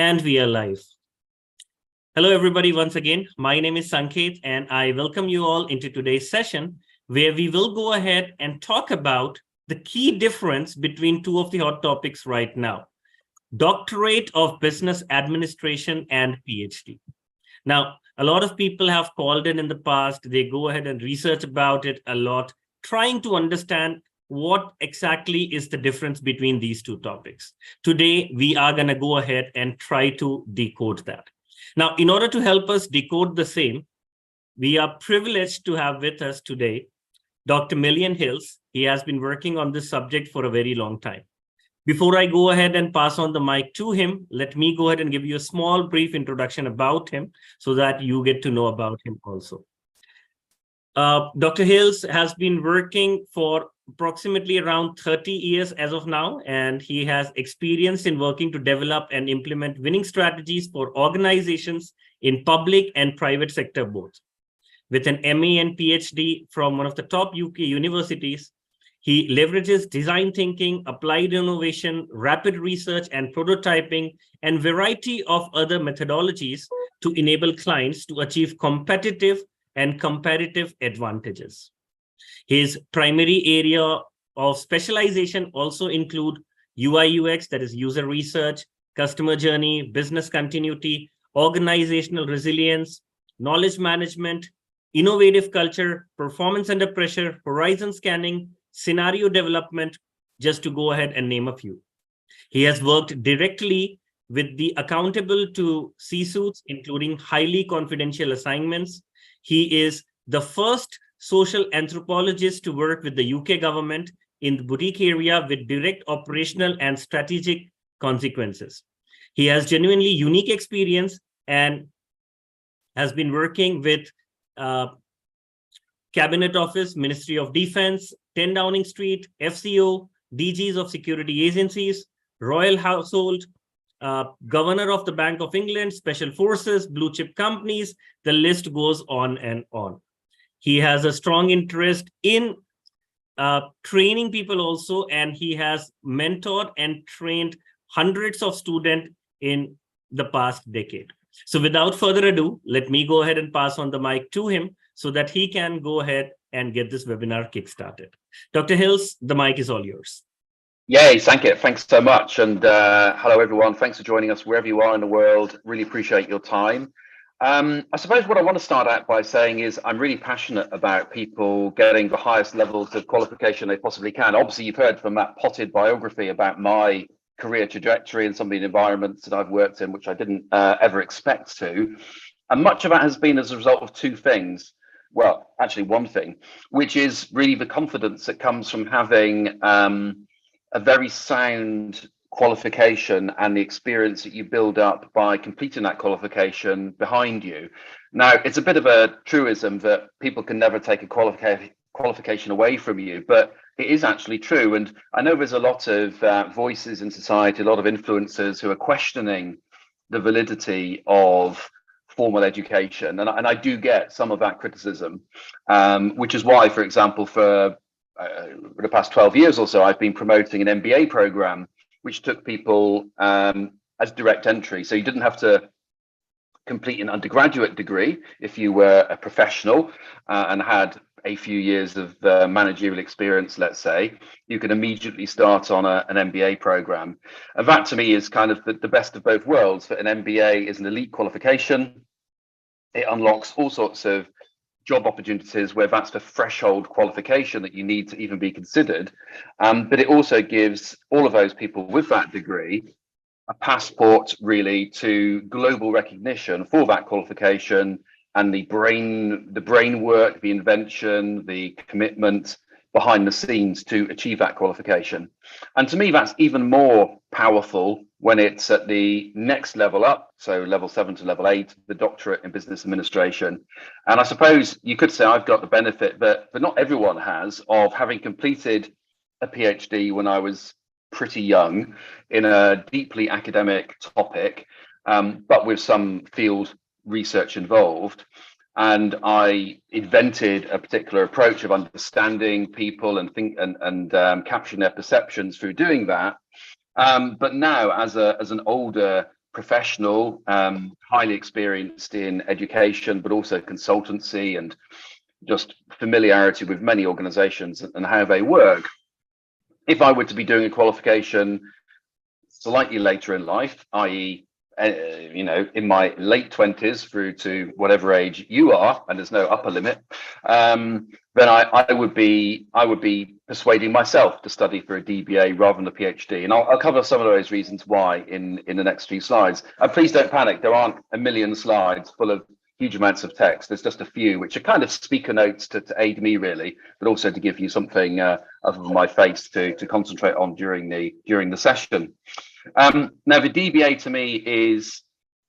And we are live. Hello, everybody. Once again, my name is Sanket, and I welcome you all into today's session, where we will go ahead and talk about the key difference between two of the hot topics right now: doctorate of business administration and PhD. Now, a lot of people have called in the past. They go ahead and research about it a lot, trying to understand what exactly is the difference between these two topics. Today, we are going to go ahead and try to decode that. Now, in order to help us decode the same, we are privileged to have with us today Dr. Millian Hills. He has been working on this subject for a very long time. Before I go ahead and pass on the mic to him, let me go ahead and give you a small brief introduction about him so that you get to know about him also. Dr. Hills has been working for approximately around 30 years as of now, and he has experience in working to develop and implement winning strategies for organizations in public and private sector both. With an MA and PhD from one of the top UK universities, he leverages design thinking, applied innovation, rapid research and prototyping, and variety of other methodologies to enable clients to achieve competitive and comparative advantages. His primary area of specialization also include UI UX, that is user research, customer journey, business continuity, organizational resilience, knowledge management, innovative culture, performance under pressure, horizon scanning, scenario development, just to go ahead and name a few. He has worked directly with the accountable to C-suites, including highly confidential assignments. He is the first social anthropologist to work with the UK government in the boutique area with direct operational and strategic consequences. He has genuinely unique experience and has been working with Cabinet Office, Ministry of Defense, 10 Downing Street, FCO, DGs of security agencies, Royal Household, Governor of the Bank of England, Special Forces, blue chip companies, the list goes on and on. He has a strong interest in training people also, and he has mentored and trained hundreds of students in the past decade. So without further ado, let me go ahead and pass on the mic to him so that he can go ahead and get this webinar kickstarted. Dr. Hills, the mic is all yours. Yay, Sanket, thanks so much. And hello, everyone. Thanks for joining us wherever you are in the world. Really appreciate your time. I suppose what I want to start out by saying is I'm really passionate about people getting the highest levels of qualification they possibly can. Obviously, you've heard from that potted biography about my career trajectory and some of the environments that I've worked in, which I didn't ever expect to. And much of that has been as a result of two things. Well, actually one thing, which is really the confidence that comes from having a very sound qualification and the experience that you build up by completing that qualification behind you. Now, it's a bit of a truism that people can never take a qualification away from you, but it is actually true. And I know there's a lot of voices in society, a lot of influencers who are questioning the validity of formal education. And I do get some of that criticism, which is why, for example, for the past 12 years or so, I've been promoting an MBA program, which took people as direct entry. So you didn't have to complete an undergraduate degree if you were a professional and had a few years of managerial experience, let's say. You could immediately start on an MBA program. And that to me is kind of the best of both worlds. That an MBA is an elite qualification. It unlocks all sorts of job opportunities where that's the threshold qualification that you need to even be considered. But it also gives all of those people with that degree a passport really to global recognition for that qualification and the brain work, the invention, the commitment behind the scenes to achieve that qualification. And to me, that's even more powerful when it's at the next level up, so level 7 to level 8, the doctorate in business administration. And I suppose you could say I've got the benefit that not everyone has of having completed a PhD when I was pretty young in a deeply academic topic, but with some field research involved. And I invented a particular approach of understanding people and capturing their perceptions through doing that. But now, as an older professional, highly experienced in education, but also consultancy and just familiarity with many organizations and how they work. If I were to be doing a qualification slightly later in life, i.e., in my late 20s through to whatever age you are, and there's no upper limit, then I would be persuading myself to study for a DBA rather than a PhD. And I'll cover some of those reasons why in the next few slides. And please don't panic, there aren't a million slides full of huge amounts of text. There's just a few, which are kind of speaker notes to aid me really, but also to give you something other than my face to concentrate on during the session. Now, the DBA to me is,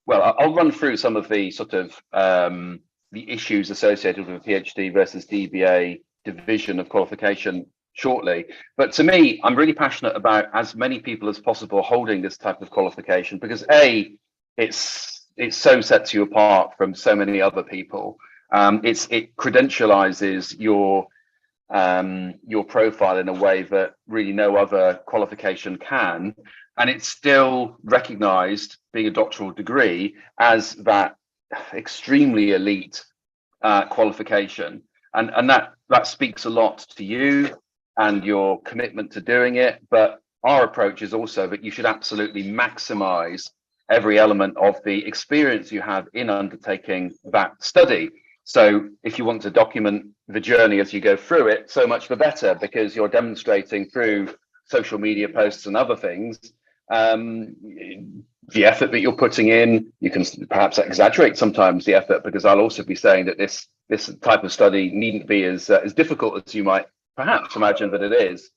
well, I'll run through some of the sort of the issues associated with a PhD versus DBA division of qualification shortly. But to me, I'm really passionate about as many people as possible holding this type of qualification, because A, it so sets you apart from so many other people. It credentializes your profile in a way that really no other qualification can. And it's still recognized, being a doctoral degree, as that extremely elite qualification. And that speaks a lot to you and your commitment to doing it. But our approach is also that you should absolutely maximize every element of the experience you have in undertaking that study. So if you want to document the journey as you go through it, so much the better, because you're demonstrating through social media posts and other things the effort that you're putting in. You can perhaps exaggerate sometimes the effort, because I'll also be saying that this type of study needn't be as difficult as you might perhaps imagine that it is.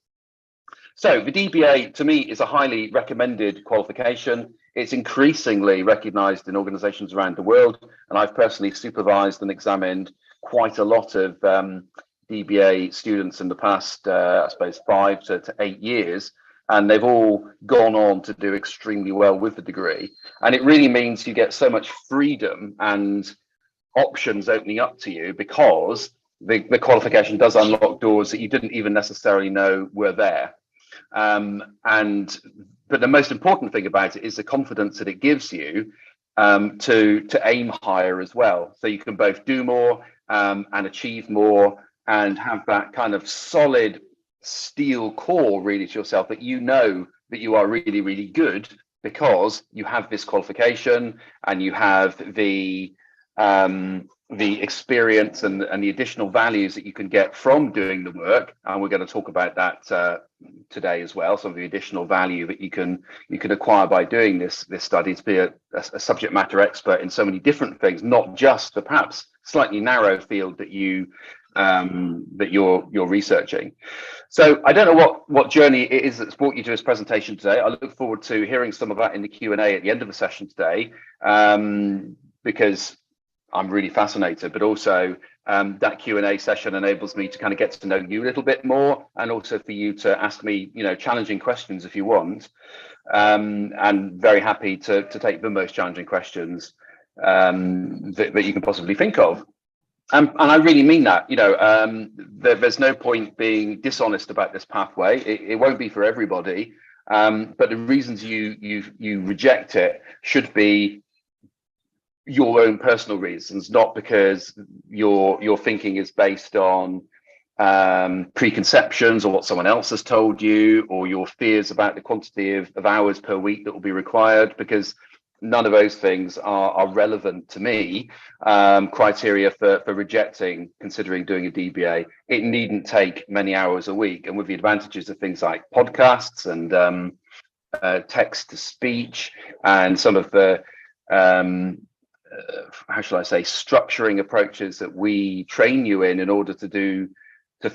So the DBA to me is a highly recommended qualification. It's increasingly recognized in organizations around the world, and I've personally supervised and examined quite a lot of DBA students in the past, I suppose, 5 to 8 years, and they've all gone on to do extremely well with the degree. And it really means you get so much freedom and options opening up to you, because the qualification does unlock doors that you didn't even necessarily know were there. But the most important thing about it is the confidence that it gives you to aim higher as well. So you can both do more and achieve more, and have that kind of solid steel core really to yourself, that you know that you are really, really good because you have this qualification and you have the experience and the additional values that you can get from doing the work. And we're going to talk about that today as well, some of the additional value that you can acquire by doing this study, to be a subject matter expert in so many different things, not just the perhaps slightly narrow field that you're researching. So I don't know what journey it is that's brought you to this presentation today. I look forward to hearing some of that in the Q&A at the end of the session today, because I'm really fascinated, but also that Q&A session enables me to kind of get to know you a little bit more, and also for you to ask me, challenging questions if you want. And very happy to take the most challenging questions that you can possibly think of. And I really mean that. There's no point being dishonest about this pathway. It won't be for everybody, but the reasons you reject it should be your own personal reasons, not because your thinking is based on preconceptions or what someone else has told you, or your fears about the quantity of hours per week that will be required, because none of those things are relevant to me. Criteria for rejecting considering doing a DBA. It needn't take many hours a week, and with the advantages of things like podcasts and text to speech and some of the how shall I say, structuring approaches that we train you in order to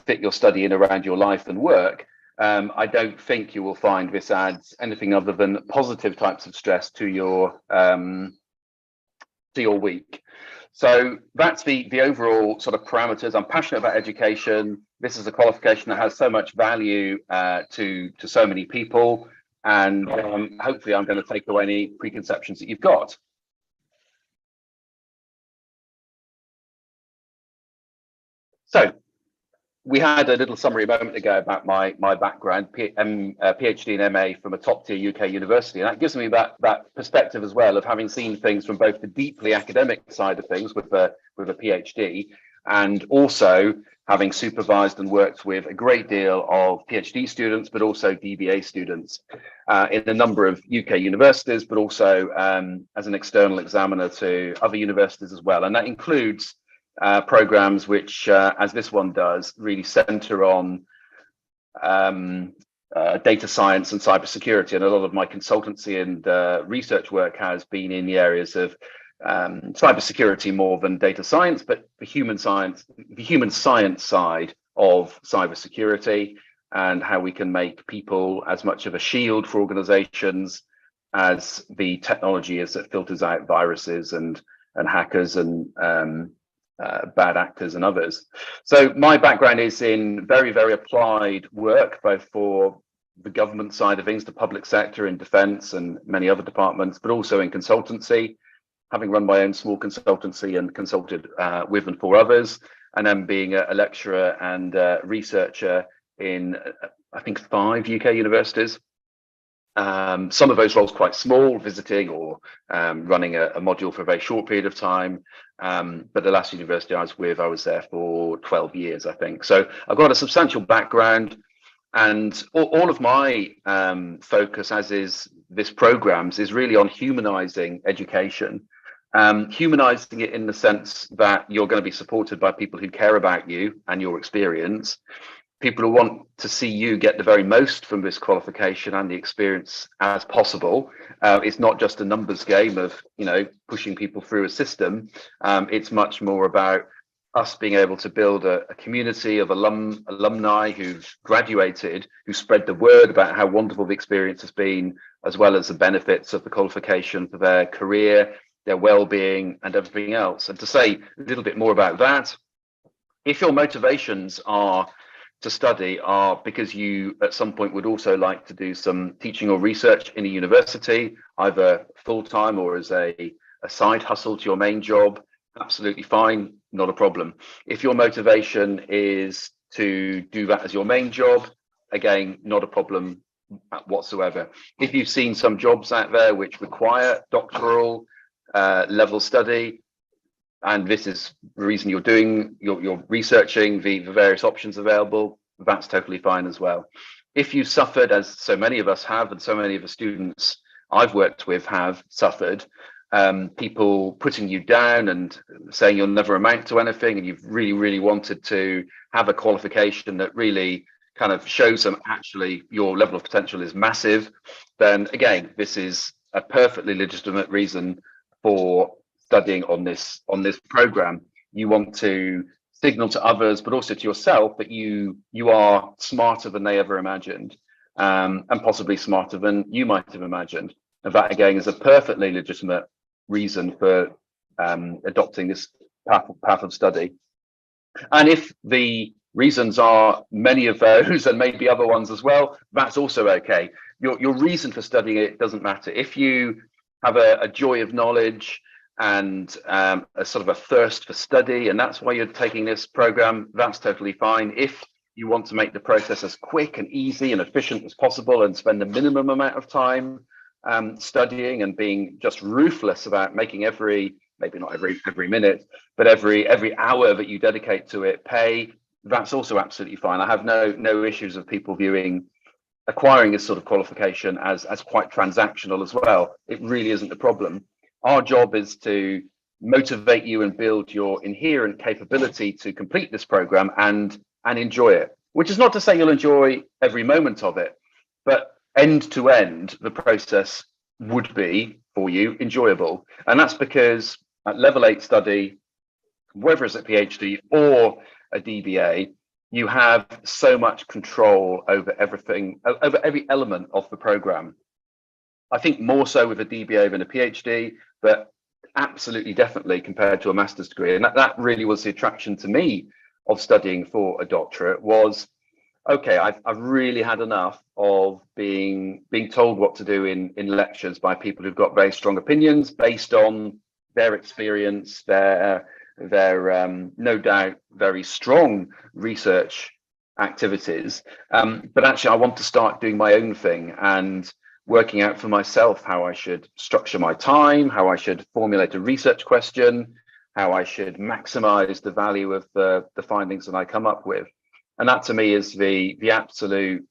fit your study in around your life and work, I don't think you will find this adds anything other than positive types of stress to your week. So that's the overall sort of parameters. I'm passionate about education. This is a qualification that has so much value to so many people, and hopefully I'm going to take away any preconceptions that you've got. So we had a little summary a moment ago about my background, PhD and MA from a top tier UK university, and that gives me that perspective as well of having seen things from both the deeply academic side of things with a PhD, and also having supervised and worked with a great deal of PhD students, but also DBA students in a number of UK universities, but also as an external examiner to other universities as well, and that includes programs which, as this one does, really center on data science and cybersecurity. And a lot of my consultancy and research work has been in the areas of cybersecurity more than data science, but the human science side of cybersecurity, and how we can make people as much of a shield for organizations as the technology is that filters out viruses and hackers and bad actors and others. So my background is in very, very applied work, both for the government side of things, the public sector in defense and many other departments, but also in consultancy, having run my own small consultancy and consulted with and for others, and then being a lecturer and researcher in, I think, 5 UK universities. Some of those roles quite small, visiting or running a module for a very short period of time. But the last university I was with, I was there for 12 years, I think. So I've got a substantial background, and all of my focus, as is this program's, is really on humanizing education. Humanizing it in the sense that you're going to be supported by people who care about you and your experience, people who want to see you get the very most from this qualification and the experience as possible. It's not just a numbers game of, pushing people through a system. It's much more about us being able to build a community of alumni who've graduated, who spread the word about how wonderful the experience has been, as well as the benefits of the qualification for their career, their well-being and everything else. And to say a little bit more about that, if your motivations are to study are because you at some point would also like to do some teaching or research in a university, either full-time or as a side hustle to your main job, absolutely fine, not a problem. If your motivation is to do that as your main job, again, not a problem whatsoever. If you've seen some jobs out there which require doctoral level study, and this is the reason you're doing, you're researching the various options available, that's totally fine as well. If you suffered, as so many of us have, and so many of the students I've worked with have suffered, people putting you down and saying you'll never amount to anything, and you've really, really wanted to have a qualification that really kind of shows them actually your level of potential is massive, then again, this is a perfectly legitimate reason for studying on this program. You want to signal to others, but also to yourself, that you are smarter than they ever imagined, and possibly smarter than you might have imagined. And that again is a perfectly legitimate reason for adopting this path of study. And if the reasons are many of those, and maybe other ones as well, that's also okay. Your reason for studying it doesn't matter. If you have a joy of knowledge and a sort of a thirst for study, and that's why you're taking this program, that's totally fine. If you want to make the process as quick and easy and efficient as possible and spend the minimum amount of time studying and being just ruthless about making maybe not every minute, but every hour that you dedicate to it pay, that's also absolutely fine. I have no issues of people acquiring this sort of qualification as quite transactional as well. It really isn't a problem. Our job is to motivate you and build your inherent capability to complete this program and enjoy it, which is not to say you'll enjoy every moment of it, but end to end, the process would be for you enjoyable. And that's because at level 8 study, whether it's a PhD or a DBA, you have so much control over everything, over every element of the program. I think more so with a DBA than a PhD, but absolutely definitely compared to a master's degree. And that really was the attraction to me of studying for a doctorate, was, okay, I've really had enough of being told what to do in lectures by people who've got very strong opinions based on their experience, their no doubt very strong research activities. But actually, I want to start doing my own thing and working out for myself how I should structure my time, how I should formulate a research question, how I should maximize the value of the findings that I come up with. And that to me is the absolute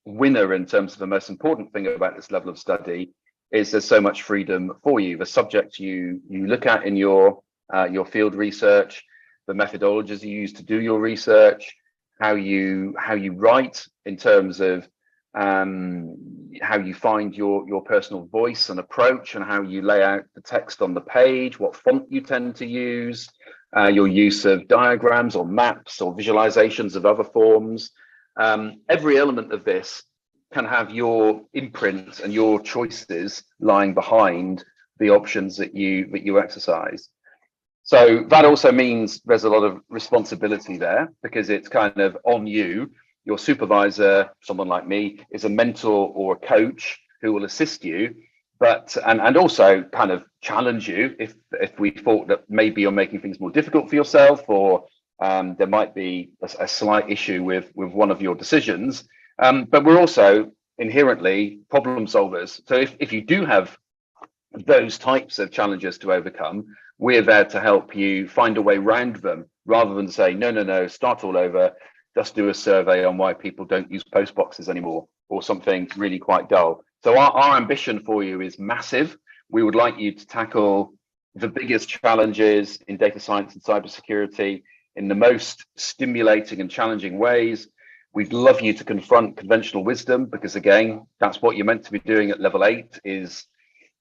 winner in terms of the most important thing about this level of study is there's so much freedom for you. The subjects you look at in your field research, the methodologies you use to do your research, how you write in terms of how you find your personal voice and approach, and how you lay out the text on the page, what font you tend to use, your use of diagrams or maps or visualizations of other forms. Every element of this can have your imprint and your choices lying behind the options that you exercise. So that also means there's a lot of responsibility there, because it's kind of on you. Your supervisor, someone like me, is a mentor or a coach who will assist you, but and also kind of challenge you if we thought that maybe you're making things more difficult for yourself, or there might be a slight issue with one of your decisions. But we're also inherently problem solvers. So if you do have those types of challenges to overcome, we're there to help you find a way around them, rather than say, no, start all over, just do a survey on why people don't use post boxes anymore, or something really quite dull. So our ambition for you is massive. We would like you to tackle the biggest challenges in data science and cybersecurity in the most stimulating and challenging ways. We'd love you to confront conventional wisdom, because again, that's what you're meant to be doing at level 8, is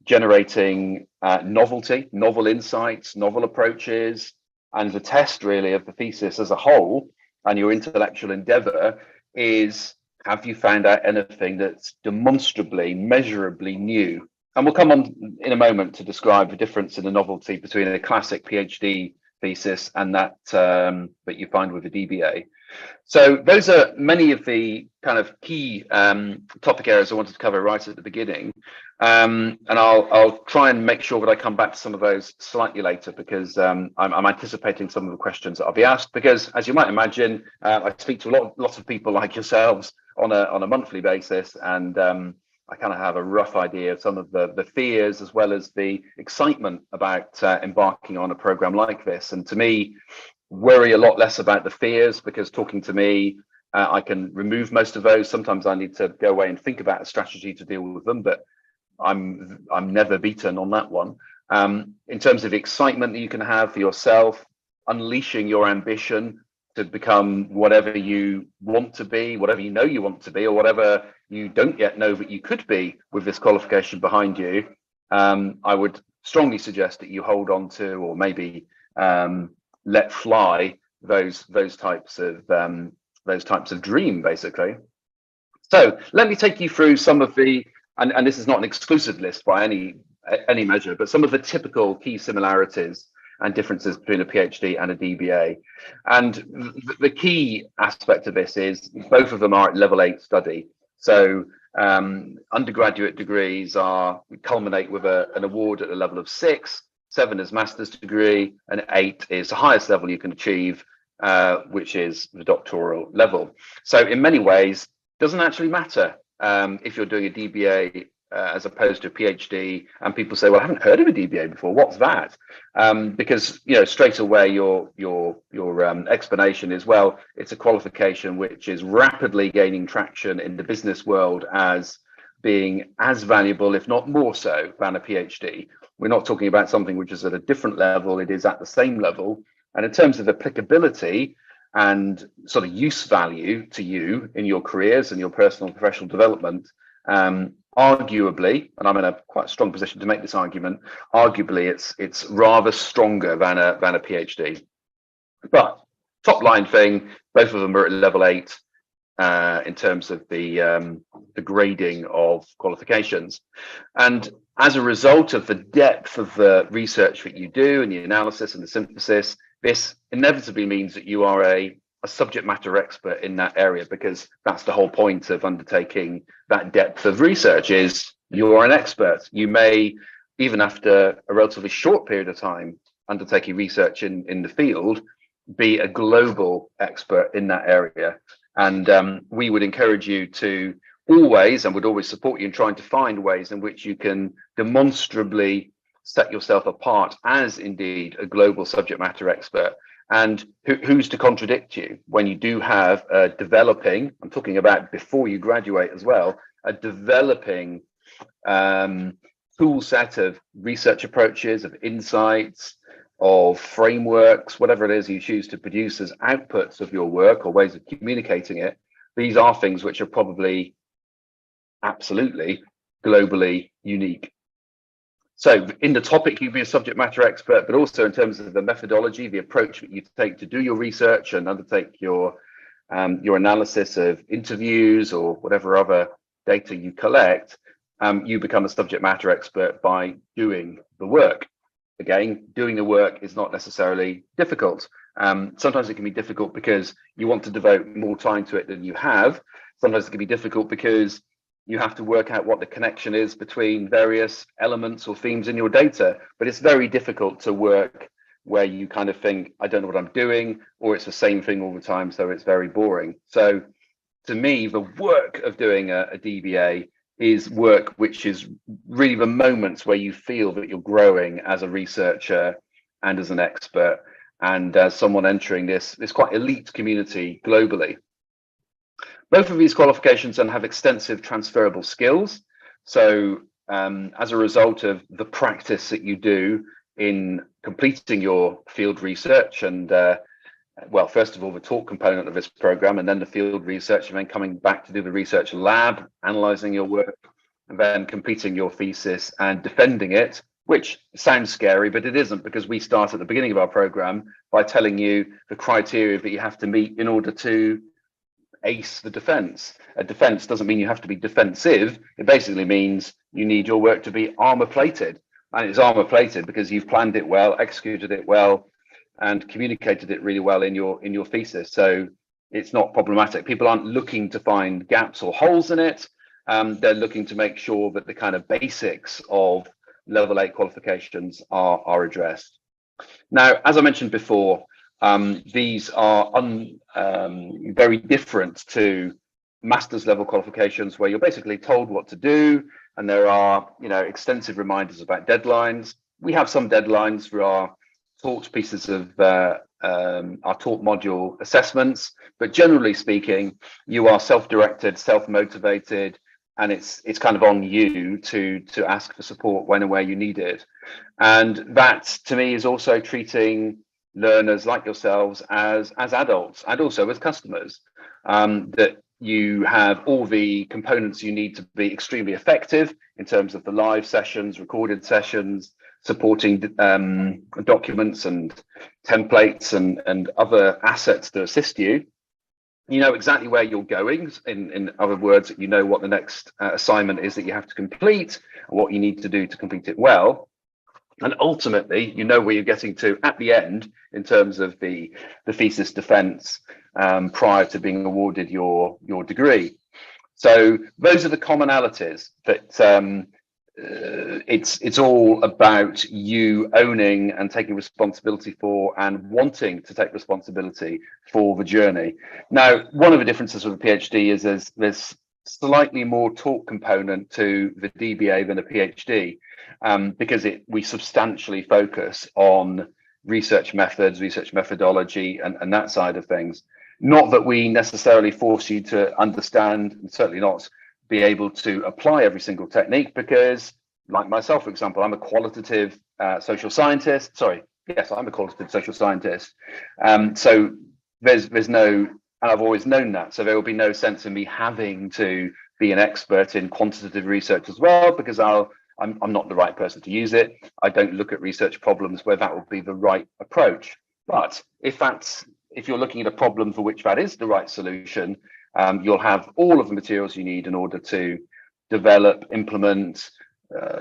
generating novelty, novel insights, novel approaches. And the test really of the thesis as a whole and your intellectual endeavor is, have you found out anything that's demonstrably, measurably new? And we'll come on in a moment to describe the difference in the novelty between a classic PhD thesis and that that you find with a DBA. So those are many of the kind of key topic areas I wanted to cover right at the beginning. And I'll try and make sure that I come back to some of those slightly later, because I'm anticipating some of the questions that I'll be asked, because as you might imagine, I speak to lots of people like yourselves on a monthly basis, and I kind of have a rough idea of some of the fears as well as the excitement about embarking on a program like this. And to me, worry a lot less about the fears, because talking to me, I can remove most of those. Sometimes I need to go away and think about a strategy to deal with them, but I'm never beaten on that one. In terms of excitement that you can have for yourself, unleashing your ambition to become whatever you want to be, whatever you know you want to be, or whatever you don't yet know that you could be with this qualification behind you, I would strongly suggest that you hold on to, or maybe let fly those types of dream, basically. So let me take you through some of the, and this is not an exclusive list by any measure, but some of the typical key similarities and differences between a PhD and a DBA. And the key aspect of this is both of them are at level 8 study. So undergraduate degrees culminate with an award at a level of 6. 7 is master's degree, and 8 is the highest level you can achieve, which is the doctoral level. So in many ways, it doesn't actually matter if you're doing a DBA as opposed to a PhD, and people say, well, I haven't heard of a DBA before, what's that? Because straight away your explanation is, well, it's a qualification which is rapidly gaining traction in the business world as being as valuable, if not more so, than a PhD. We're not talking about something which is at a different level, it is at the same level. And in terms of applicability and sort of use value to you in your careers and your personal and professional development, arguably, and I'm in a quite strong position to make this argument, arguably it's rather stronger than a PhD. But top line thing, both of them are at level 8 in terms of the grading of qualifications. And as a result of the depth of the research that you do and the analysis and the synthesis, this inevitably means that you are a subject matter expert in that area, because that's the whole point of undertaking that depth of research, is you're an expert. You may, even after a relatively short period of time undertaking research in the field, be a global expert in that area. And we would encourage you to always, and would always support you in trying to find ways in which you can demonstrably set yourself apart as indeed a global subject matter expert. And who's to contradict you when you do have a developing, I'm talking about before you graduate as well, a developing tool set of research approaches, of insights, of frameworks, whatever it is you choose to produce as outputs of your work or ways of communicating it. These are things which are probably absolutely globally unique. So in the topic, you'd be a subject matter expert, but also in terms of the methodology, the approach that you take to do your research and undertake your analysis of interviews or whatever other data you collect, you become a subject matter expert by doing the work. Again, doing the work is not necessarily difficult. Sometimes it can be difficult because you want to devote more time to it than you have. Sometimes it can be difficult because you have to work out what the connection is between various elements or themes in your data. But it's very difficult to work where you kind of think, I don't know what I'm doing, or it's the same thing all the time, so it's very boring. So to me, the work of doing a DBA is work which is really the moments where you feel that you're growing as a researcher and as an expert and as someone entering this quite elite community globally. Both of these qualifications then have extensive transferable skills. So as a result of the practice that you do in completing your field research and well, first of all, the talk component of this program, and then the field research, and then coming back to do the research lab, analyzing your work, and then completing your thesis and defending it, which sounds scary, but it isn't, because we start at the beginning of our program by telling you the criteria that you have to meet in order to ace the defense. A defense doesn't mean you have to be defensive. It basically means you need your work to be armor plated, and it's armor plated because you've planned it well, executed it well, and communicated it really well in your thesis. So it's not problematic. People aren't looking to find gaps or holes in it. They're looking to make sure that the kind of basics of level 8 qualifications are addressed. Now, as I mentioned before, these are very different to master's level qualifications, where you're basically told what to do, and there are extensive reminders about deadlines. We have some deadlines for our taught pieces of our taught module assessments, but generally speaking, you are self-directed, self-motivated, and it's kind of on you to ask for support when and where you need it. And that, to me, is also treating learners like yourselves as adults and also as customers, that you have all the components you need to be extremely effective in terms of the live sessions, recorded sessions, supporting documents and templates and other assets to assist you. You know exactly where you're going. In other words, you know what the next assignment is that you have to complete and what you need to do to complete it well. And ultimately, you know where you're getting to at the end in terms of the thesis defense prior to being awarded your degree. So those are the commonalities that it's all about you owning and taking responsibility for and wanting to take responsibility for the journey. Now, one of the differences with a PhD is there's slightly more talk component to the DBA than a PhD, because we substantially focus on research methods, research methodology, and that side of things. Not that we necessarily force you to understand, and certainly not be able to apply every single technique, because like myself, for example, I'm a qualitative social scientist. Sorry, yes, I'm a qualitative social scientist. So there's no, and I've always known that. So there will be no sense in me having to be an expert in quantitative research as well, because I'm not the right person to use it. I don't look at research problems where that would be the right approach. But if you're looking at a problem for which that is the right solution, you'll have all of the materials you need in order to develop, implement,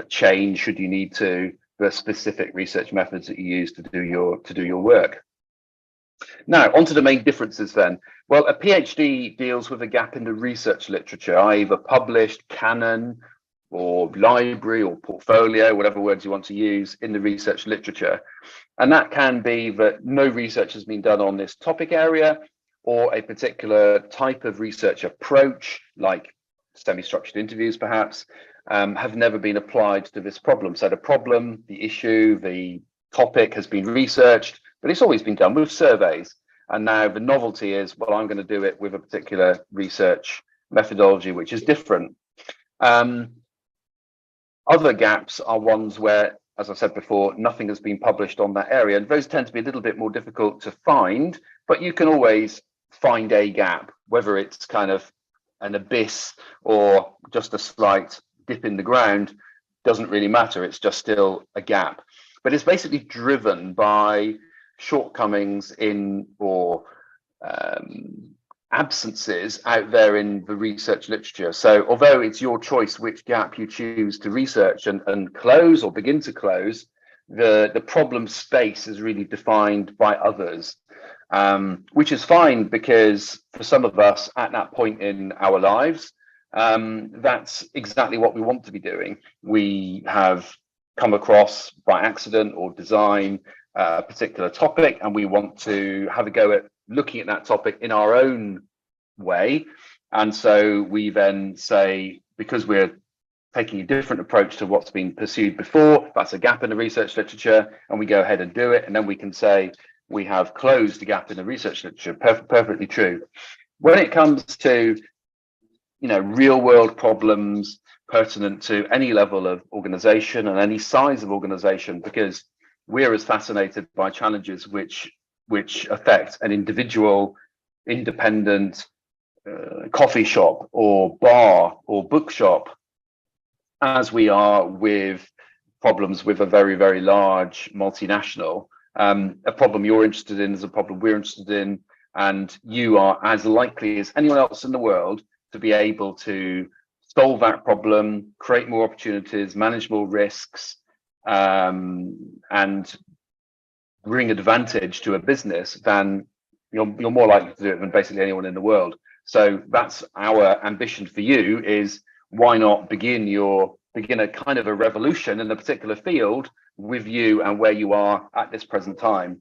change, should you need to, the specific research methods that you use to do your work. Now, on to the main differences then. Well, a PhD deals with a gap in the research literature, i.e. the published canon or library or portfolio, whatever words you want to use, in the research literature. And that can be that no research has been done on this topic area, or a particular type of research approach, like semi-structured interviews perhaps, have never been applied to this problem. So the problem, the issue, the topic has been researched, but it's always been done with surveys. And now the novelty is, well, I'm going to do it with a particular research methodology, which is different. Other gaps are ones where, as I said before, nothing has been published on that area. And those tend to be a little bit more difficult to find, but you can always find a gap, whether it's kind of an abyss or just a slight dip in the ground, doesn't really matter. It's just still a gap. But it's basically driven by shortcomings in or absences out there in the research literature. So although it's your choice which gap you choose to research and close or begin to close, the problem space is really defined by others, which is fine, because for some of us at that point in our lives, that's exactly what we want to be doing. We have come across by accident or design a particular topic, and we want to have a go at looking at that topic in our own way. And so we then say, because we're taking a different approach to what's been pursued before, that's a gap in the research literature, and we go ahead and do it. And then we can say we have closed the gap in the research literature. Perfectly true. When it comes to, real world problems pertinent to any level of organization and any size of organization, because we're as fascinated by challenges which affect an individual, independent coffee shop or bar or bookshop, as we are with problems with a very, very large multinational. A problem you're interested in is a problem we're interested in, and you are as likely as anyone else in the world to be able to solve that problem, create more opportunities, manage more risks, and bring advantage to a business than you're more likely to do it than basically anyone in the world. So that's our ambition for you, is why not begin a kind of a revolution in a particular field with you and where you are at this present time.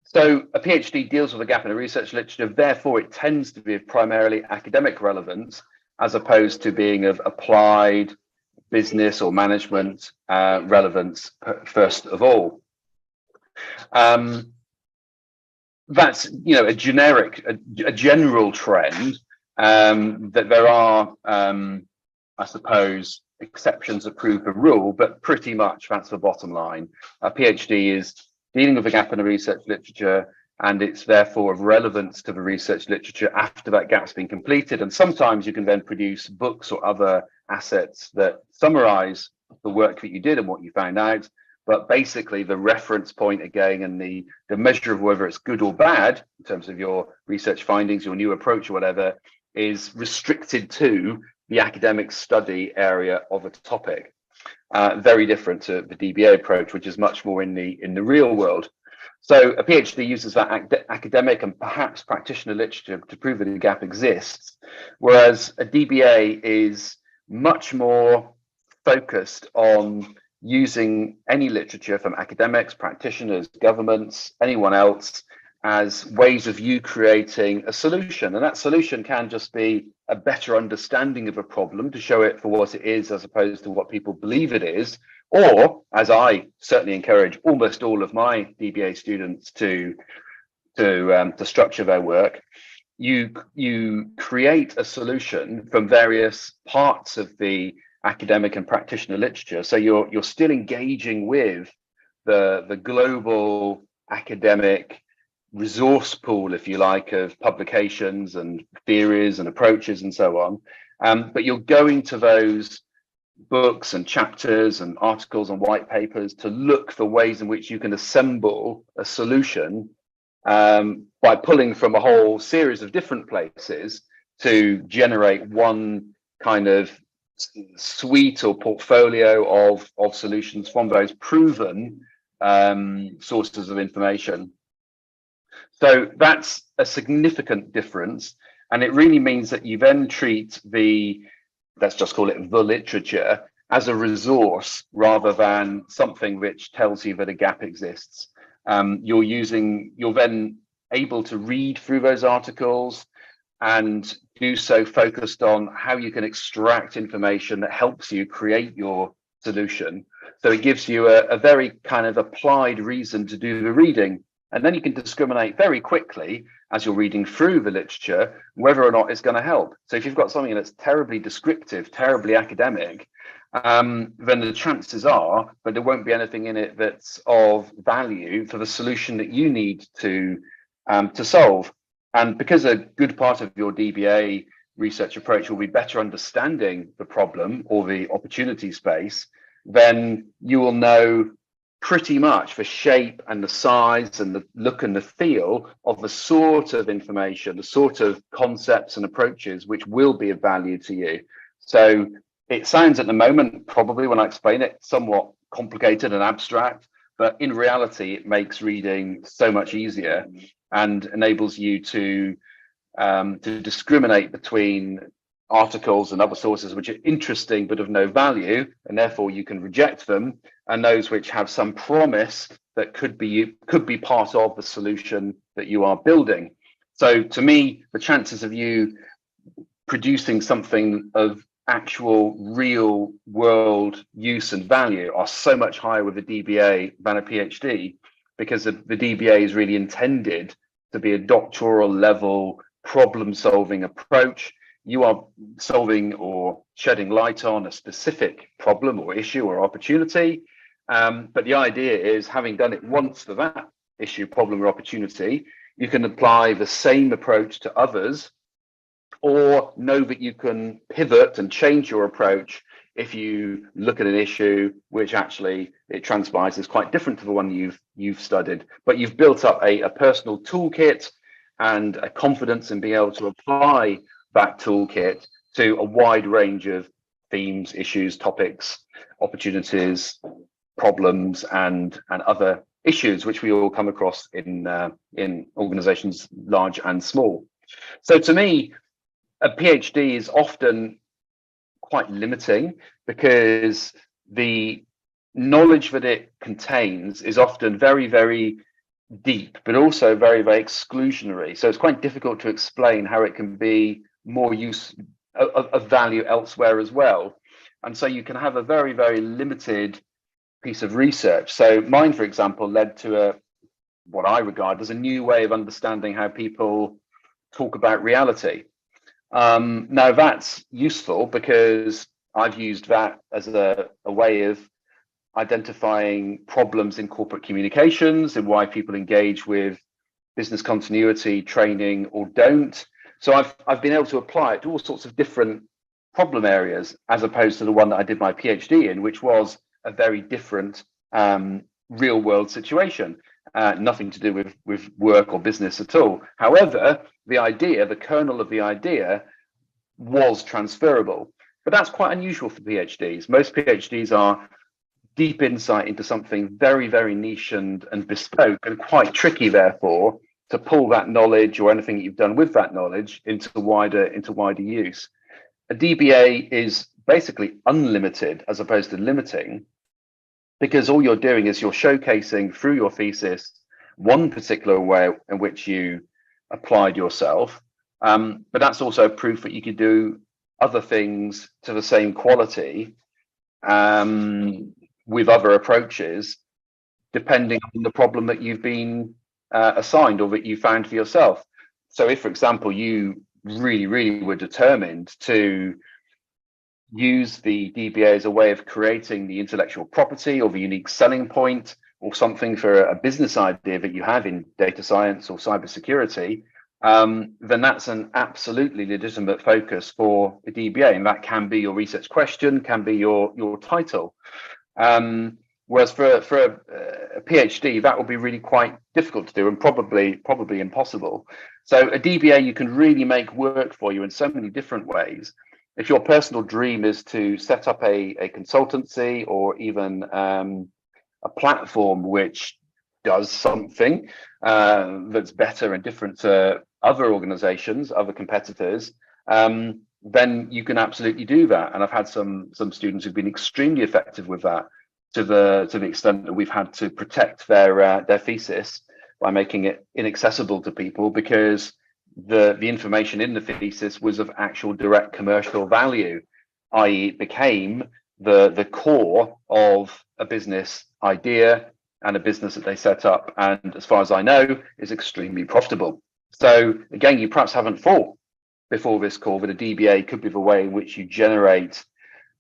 So a PhD deals with a gap in the research literature, therefore it tends to be of primarily academic relevance, as opposed to being of applied business or management relevance first of all. That's a general trend, that there are I suppose exceptions that prove the rule, but pretty much that's the bottom line. A PhD is dealing with a gap in the research literature, and it's therefore of relevance to the research literature after that gap's been completed. And sometimes you can then produce books or other assets that summarize the work that you did and what you found out. But basically the reference point again, and the measure of whether it's good or bad in terms of your research findings, your new approach or whatever, is restricted to the academic study area of a topic. Very different to the DBA approach, which is much more in the real world. So a PhD uses that academic and perhaps practitioner literature to prove that a gap exists, whereas a DBA is much more focused on using any literature from academics, practitioners, governments, anyone else, as ways of you creating a solution. And that solution can just be a better understanding of a problem to show it for what it is, as opposed to what people believe it is. Or, as I certainly encourage almost all of my DBA students to structure their work, you create a solution from various parts of the academic and practitioner literature. So you're still engaging with the global academic resource pool, if you like, of publications and theories and approaches and so on. But you're going to those books and chapters and articles and white papers to look for ways in which you can assemble a solution by pulling from a whole series of different places to generate one kind of suite or portfolio of solutions from those proven sources of information. So that's a significant difference, and it really means that you then treat the let's just call it the literature, as a resource rather than something which tells you that a gap exists. You're then able to read through those articles and do so focused on how you can extract information that helps you create your solution. So it gives you a very kind of applied reason to do the reading. And then you can discriminate very quickly as you're reading through the literature whether or not it's going to help. So if you've got something that's terribly descriptive, terribly academic, then the chances are that there won't be anything in it that's of value for the solution that you need to solve. And because a good part of your DBA research approach will be better understanding the problem or the opportunity space, then you will know pretty much the shape and the size and the look and the feel of the sort of information, the sort of concepts and approaches which will be of value to you. So it sounds at the moment, probably when I explain it, somewhat complicated and abstract, but in reality, it makes reading so much easier and enables you to discriminate between articles and other sources which are interesting but of no value, and therefore you can reject them, and those which have some promise that could be part of the solution that you are building. So to me, the chances of you producing something of actual real world use and value are so much higher with a DBA than a PhD, because the DBA is really intended to be a doctoral level problem solving approach. You are solving or shedding light on a specific problem or issue or opportunity. But the idea is, having done it once for that issue, problem, or opportunity, you can apply the same approach to others, or know that you can pivot and change your approach if you look at an issue which actually it transpires is quite different to the one you've studied. But you've built up a personal toolkit and a confidence in being able to apply that toolkit to a wide range of themes, issues, topics, opportunities, problems, and other issues which we all come across in organizations large and small. So to me, a PhD is often quite limiting because the knowledge that it contains is often very, very deep, but also very, very exclusionary. So it's quite difficult to explain how it can be more of value elsewhere as well. And so you can have a very, very limited piece of research. So mine, for example, led to what I regard as a new way of understanding how people talk about reality. Now that's useful because I've used that as a way of identifying problems in corporate communications and why people engage with business continuity training or don't. So I've been able to apply it to all sorts of different problem areas, as opposed to the one that I did my PhD in, which was a very different real world situation. Nothing to do with work or business at all. However, the idea, the kernel of the idea was transferable. But that's quite unusual for PhDs. Most PhDs are deep insight into something very, very niche and bespoke, and quite tricky, therefore, to pull that knowledge or anything you've done with that knowledge into wider use. A DBA is basically unlimited as opposed to limiting, because all you're doing is you're showcasing through your thesis one particular way in which you applied yourself. But that's also proof that you could do other things to the same quality with other approaches, depending on the problem that you've been assigned or that you found for yourself. So if, for example, you really, really were determined to use the DBA as a way of creating the intellectual property or the unique selling point or something for a business idea that you have in data science or cybersecurity, then that's an absolutely legitimate focus for a DBA, and that can be your research question, can be your title. Whereas for a PhD, that will be really quite difficult to do and probably impossible. So a DBA you can really make work for you in so many different ways. If your personal dream is to set up a consultancy or even a platform which does something that's better and different to other organizations, other competitors, then then you can absolutely do that. And I've had some students who've been extremely effective with that, to the extent that we've had to protect their thesis by making it inaccessible to people, because the information in the thesis was of actual direct commercial value, i.e. it became the core of a business idea and a business that they set up, and as far as I know, is extremely profitable. So again, you perhaps haven't thought before this call that a DBA could be the way in which you generate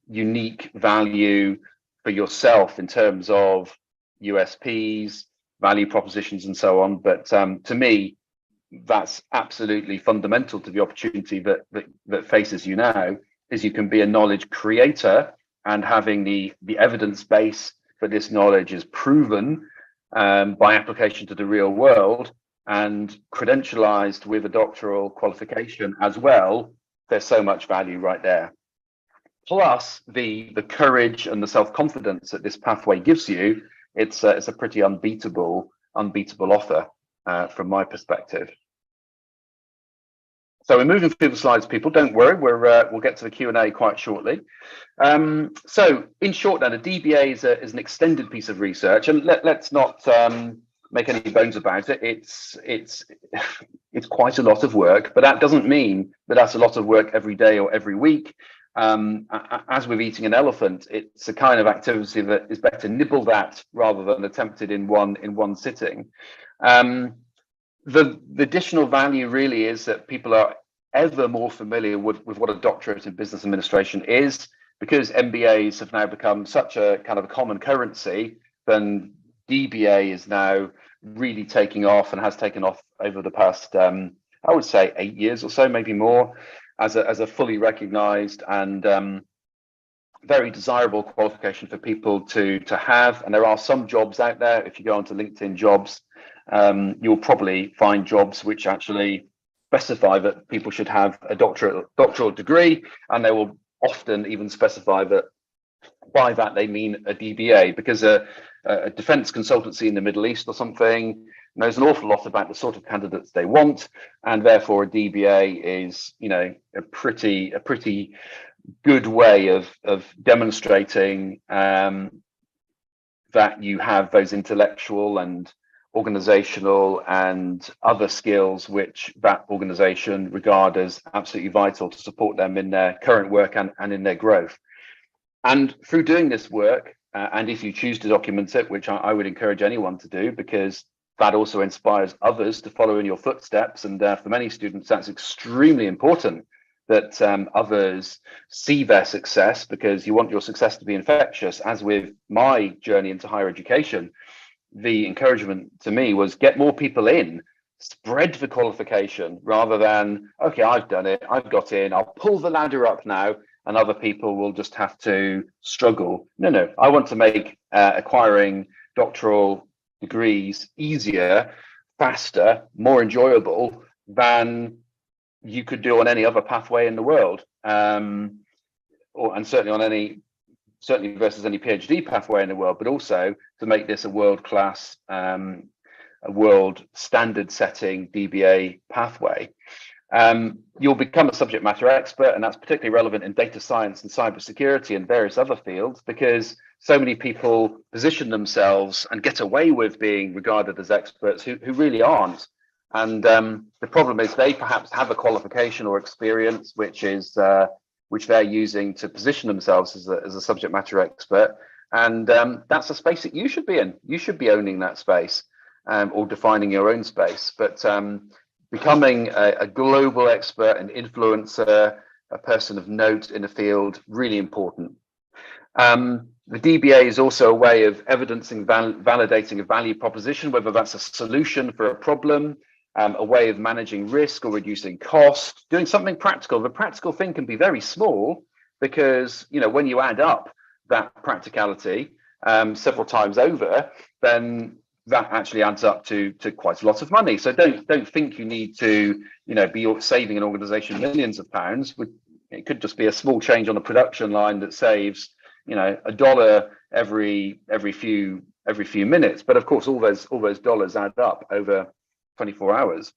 unique value for yourself in terms of USPs, value propositions, and so on. But to me, that's absolutely fundamental to the opportunity that faces you now, is you can be a knowledge creator, and having the evidence base for this knowledge is proven by application to the real world and credentialized with a doctoral qualification as well. There's so much value right there. Plus the courage and the self-confidence that this pathway gives you, it's a pretty unbeatable offer from my perspective. So we're moving through the slides, people. Don't worry, we'll get to the Q&A quite shortly. So in short, then, a DBA is an extended piece of research, and let's not make any bones about it. It's quite a lot of work, but that doesn't mean that that's a lot of work every day or every week. As with eating an elephant, it's a kind of activity that is better nibbled at rather than attempted in one sitting. The additional value really is that people are ever more familiar with what a doctorate in business administration is, because MBAs have now become such a kind of a common currency. Then DBA is now really taking off, and has taken off over the past, I would say, 8 years or so, maybe more, as a fully recognized and very desirable qualification for people to have. And there are some jobs out there, if you go onto LinkedIn jobs, you'll probably find jobs which actually specify that people should have a doctoral degree, and they will often even specify that by that they mean a DBA, because a defense consultancy in the Middle East or something knows an awful lot about the sort of candidates they want, and therefore a DBA is, you know, a pretty good way of demonstrating that you have those intellectual and organizational and other skills which that organization regard as absolutely vital to support them in their current work and in their growth. And through doing this work, and if you choose to document it, which I would encourage anyone to do, because that also inspires others to follow in your footsteps, and for many students that's extremely important, that others see their success, because you want your success to be infectious. As with my journey into higher education, the encouragement to me was get more people in, spread the qualification, rather than, okay, I've done it, I've got in, I'll pull the ladder up now, and other people will just have to struggle. No, I want to make acquiring doctoral degrees easier, faster, more enjoyable than you could do on any other pathway in the world, and certainly versus any PhD pathway in the world, but also to make this a world-class, a world standard-setting DBA pathway. You'll become a subject matter expert, and that's particularly relevant in data science and cybersecurity and various other fields, because so many people position themselves and get away with being regarded as experts who really aren't. And the problem is they perhaps have a qualification or experience which they're using to position themselves as a subject matter expert, and that's a space that you should be in. You should be owning that space, or defining your own space. But becoming a global expert, an influencer, a person of note in the field, really important. The DBA is also a way of evidencing, validating a value proposition, whether that's a solution for a problem, a way of managing risk or reducing cost, doing something practical. The practical thing can be very small, because, you know, when you add up that practicality several times over, then that actually adds up to quite a lot of money. So don't think you need to, you know, be saving an organization millions of pounds. It could just be a small change on a production line that saves, you know, $1 every few minutes. But of course, all those dollars add up over 24 hours.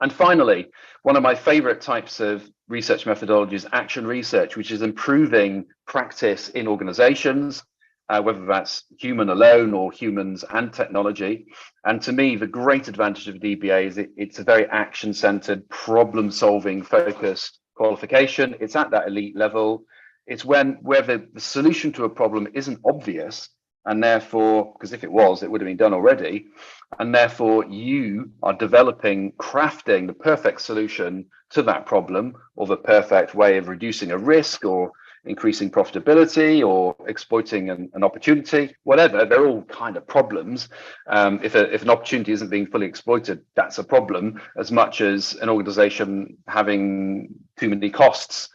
And finally, one of my favorite types of research methodology is action research, which is improving practice in organizations, whether that's human alone or humans and technology. And to me, the great advantage of DBA is it's a very action-centered, problem-solving focused qualification. It's at that elite level. It's where the solution to a problem isn't obvious, and therefore, because if it was, it would have been done already, and therefore you are developing, crafting the perfect solution to that problem, or the perfect way of reducing a risk or increasing profitability or exploiting an opportunity, whatever. They're all kind of problems. If an opportunity isn't being fully exploited, that's a problem, as much as an organization having too many costs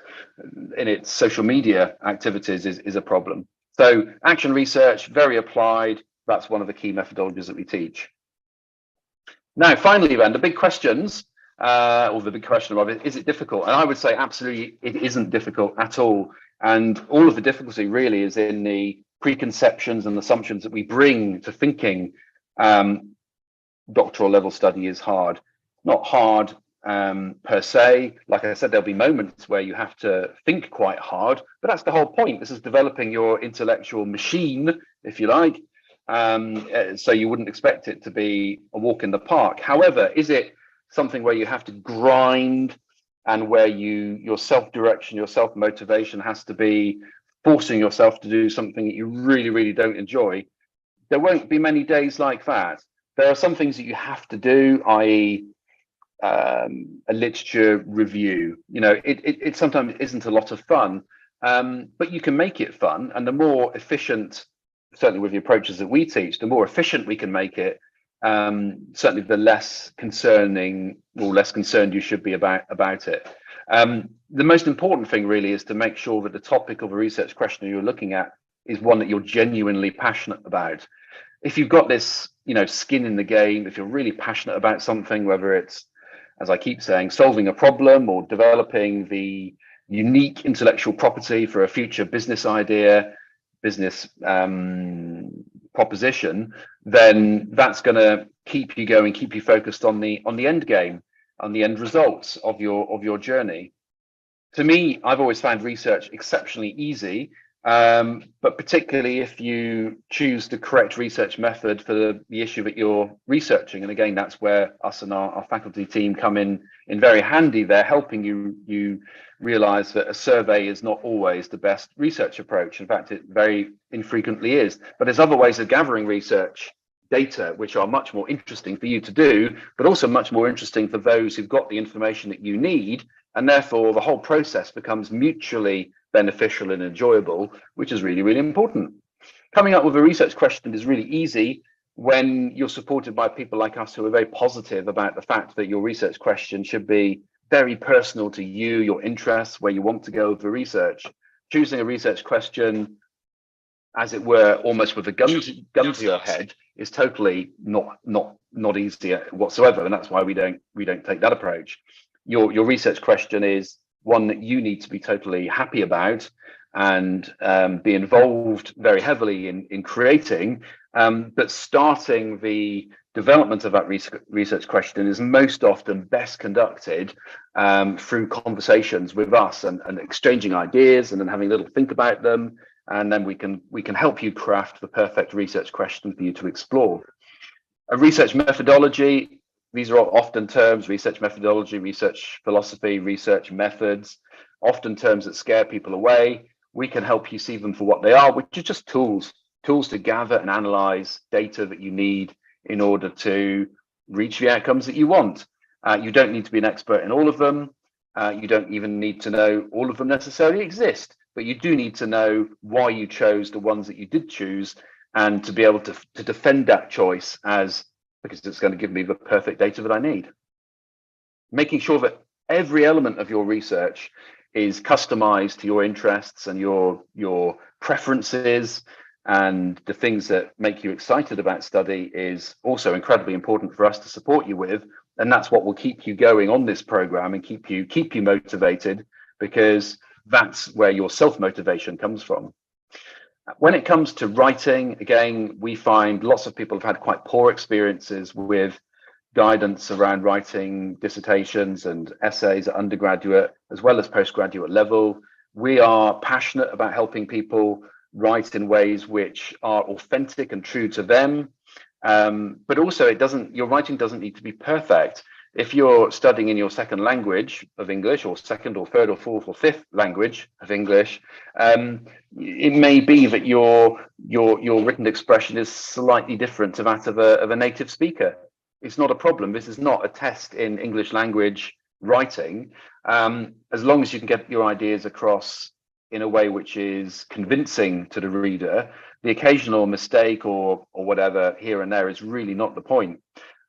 in its social media activities is a problem. So action research, very applied. That's one of the key methodologies that we teach. Now, finally, then, the big questions, or the big question of it, is it difficult? And I would say absolutely it isn't difficult at all. And all of the difficulty really is in the preconceptions and assumptions that we bring to thinking doctoral level study is hard. Not hard per se. Like I said, there'll be moments where you have to think quite hard, but that's the whole point. This is developing your intellectual machine, if you like. So you wouldn't expect it to be a walk in the park. However, is it something where you have to grind and where your self-direction, your self-motivation has to be forcing yourself to do something that you really, really don't enjoy? There won't be many days like that. There are some things that you have to do, i.e. a literature review. You know, it sometimes isn't a lot of fun, but you can make it fun. And the more efficient, certainly with the approaches that we teach, the more efficient we can make it, certainly the less concerning or less concerned you should be about it. The most important thing really is to make sure that the topic of a research question you're looking at is one that you're genuinely passionate about. If you've got this, skin in the game, if you're really passionate about something, whether it's, as I keep saying, solving a problem or developing the unique intellectual property for a future business idea, business proposition, then that's going to keep you going, keep you focused on the end game, on the end results of your journey. To me, I've always found research exceptionally easy, but particularly if you choose the correct research method for the issue that you're researching. And again, that's where us and our faculty team come in very handy. They're helping you realize that a survey is not always the best research approach. In fact, it very infrequently is. But there's other ways of gathering research data which are much more interesting for you to do, but also much more interesting for those who've got the information that you need. And therefore, the whole process becomes mutually beneficial and enjoyable, which is really, really important. Coming up with a research question is really easy when you're supported by people like us who are very positive about the fact that your research question should be very personal to you, your interests, where you want to go with the research. Choosing a research question, as it were, almost with a gun to your head, is totally not easy whatsoever, and that's why we don't take that approach. Your research question is one that you need to be totally happy about and be involved very heavily in creating, but starting the development of that research question is most often best conducted through conversations with us and exchanging ideas and then having a little think about them, and then we can help you craft the perfect research question for you to explore. A research methodology, these are often terms: research methodology, research philosophy, research methods, often terms that scare people away. We can help you see them for what they are, which are just tools to gather and analyze data that you need in order to reach the outcomes that you want. You don't need to be an expert in all of them. You don't even need to know all of them necessarily exist, but you do need to know why you chose the ones that you did choose, and to be able to defend that choice because it's going to give me the perfect data that I need. Making sure that every element of your research is customized to your interests and your preferences and the things that make you excited about study is also incredibly important for us to support you with. And that's what will keep you going on this program and keep you motivated, because that's where your self-motivation comes from. When it comes to writing, again, we find lots of people have had quite poor experiences with guidance around writing dissertations and essays at undergraduate as well as postgraduate level. We are passionate about helping people write in ways which are authentic and true to them. But also your writing doesn't need to be perfect. If you're studying in your second language of English, or second or third or fourth or fifth language of English, it may be that your written expression is slightly different to that of a native speaker. It's not a problem. This is not a test in English language writing. As long as you can get your ideas across in a way which is convincing to the reader, the occasional mistake or whatever here and there is really not the point.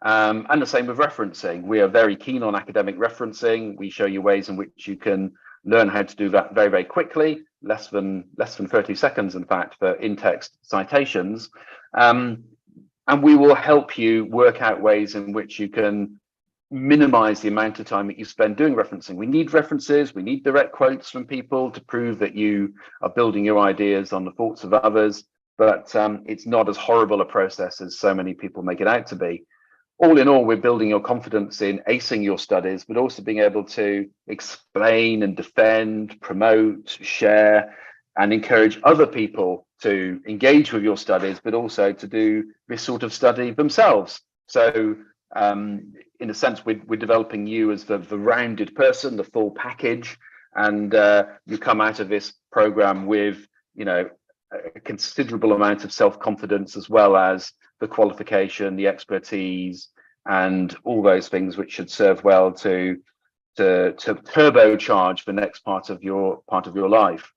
And the same with referencing. We are very keen on academic referencing. We show you ways in which you can learn how to do that very, very quickly, less than 30 seconds, in fact, for in-text citations. And we will help you work out ways in which you can minimize the amount of time that you spend doing referencing. We need references, we need direct quotes from people to prove that you are building your ideas on the thoughts of others, but it's not as horrible a process as so many people make it out to be. All in all, we're building your confidence in acing your studies, but also being able to explain and defend, promote, share, and encourage other people to engage with your studies, but also to do this sort of study themselves. So in a sense, we're developing you as the rounded person, the full package, and you come out of this program with, a considerable amount of self-confidence, as well as the qualification, the expertise, and all those things which should serve well to turbocharge the next part of your life.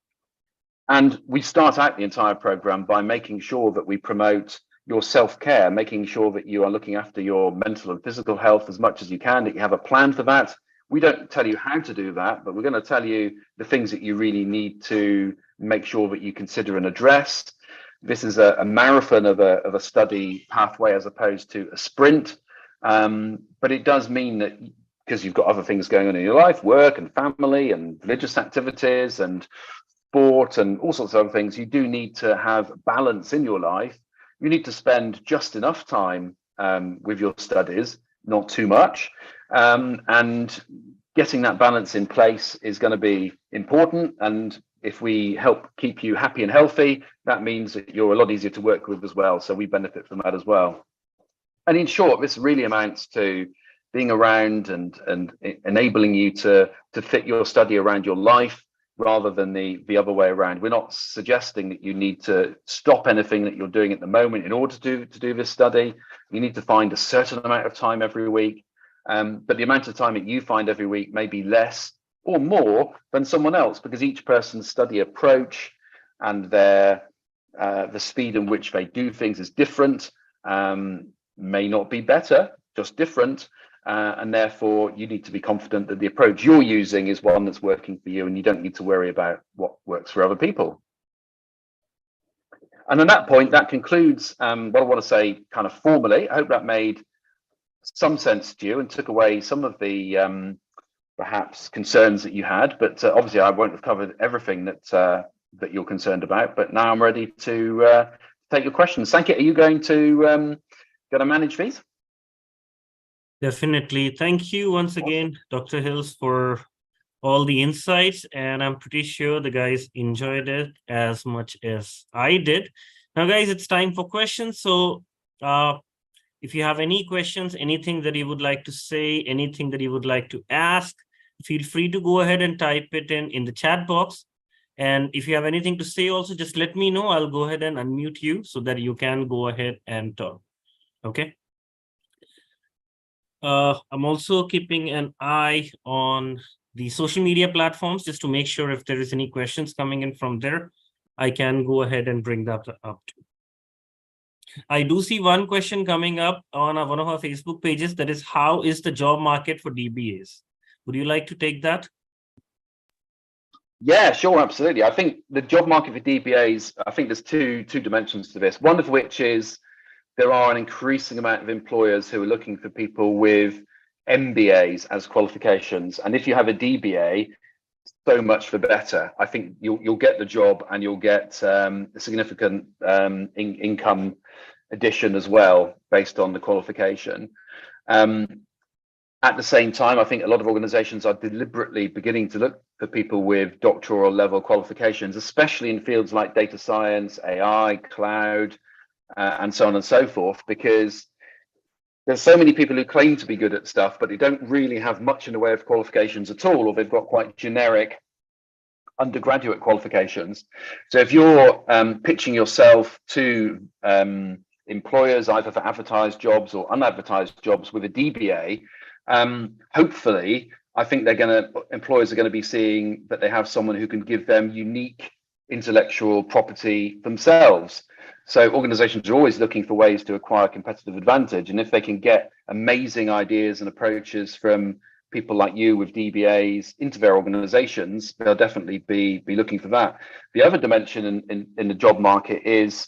And we start out the entire program by making sure that we promote your self-care, making sure that you are looking after your mental and physical health as much as you can, that you have a plan for that. We don't tell you how to do that, but we're going to tell you the things that you really need to make sure that you consider and address. This is a marathon of a study pathway as opposed to a sprint. But it does mean that because you've got other things going on in your life, work and family and religious activities and sport and all sorts of other things, you do need to have balance in your life. You need to spend just enough time with your studies, not too much. And getting that balance in place is going to be important. And if we help keep you happy and healthy, that means that you're a lot easier to work with as well. So we benefit from that as well. And in short, this really amounts to being around and enabling you to fit your study around your life, rather than the other way around. We're not suggesting that you need to stop anything that you're doing at the moment in order to do this study. You need to find a certain amount of time every week, but the amount of time that you find every week may be less or more than someone else, because each person's study approach and the speed in which they do things is different, may not be better, just different. And therefore, you need to be confident that the approach you're using is one that's working for you, and you don't need to worry about what works for other people. And on that point, that concludes what I want to say kind of formally. I hope that made some sense to you and took away some of the perhaps concerns that you had. But obviously, I won't have covered everything that you're concerned about. But now I'm ready to take your questions. Sankit, are you going to manage these? Definitely. Thank you once again, Dr. Hills, for all the insights. And I'm pretty sure the guys enjoyed it as much as I did. Now, guys, it's time for questions. So if you have any questions, anything that you would like to say, anything that you would like to ask, feel free to go ahead and type it in the chat box. And if you have anything to say also, just let me know. I'll go ahead and unmute you so that you can go ahead and talk. Okay. I'm also keeping an eye on the social media platforms just to make sure if there is any questions coming in from there, I can go ahead and bring that up too. I do see one question coming up on one of our Facebook pages, that is, how is the job market for DBAs? Would you like to take that? Yeah, sure, absolutely. I think the job market for DBAs, I think there's two dimensions to this. One of which is there are an increasing amount of employers who are looking for people with MBAs as qualifications. And if you have a DBA, so much the better. I think you'll get the job and you'll get a significant income addition as well based on the qualification. At the same time, I think a lot of organizations are deliberately beginning to look for people with doctoral level qualifications, especially in fields like data science, AI, cloud, and so on and so forth, because there's so many people who claim to be good at stuff, but they don't really have much in the way of qualifications at all, or they've got quite generic undergraduate qualifications. So if you're pitching yourself to employers, either for advertised jobs or unadvertised jobs with a DBA, hopefully, I think employers are going to be seeing that they have someone who can give them unique intellectual property themselves. So organizations are always looking for ways to acquire competitive advantage. And if they can get amazing ideas and approaches from people like you with DBAs into their organizations, they'll definitely be looking for that. The other dimension in the job market is,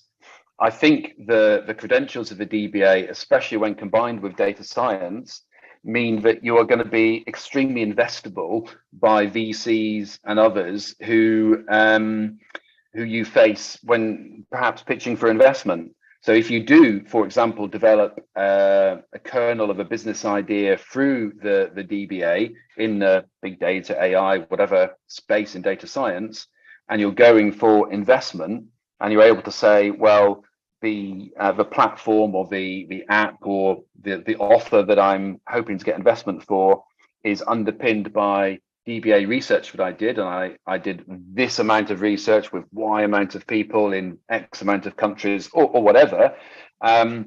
I think the credentials of the DBA, especially when combined with data science, mean that you are going to be extremely investable by VCs and others who you face when perhaps pitching for investment. So if you do, for example, develop a kernel of a business idea through the DBA in the big data, AI, whatever space in data science, and you're going for investment, and you're able to say, well, the platform or the app or the offer that I'm hoping to get investment for is underpinned by DBA research that I did, and I did this amount of research with Y amount of people in X amount of countries or whatever. I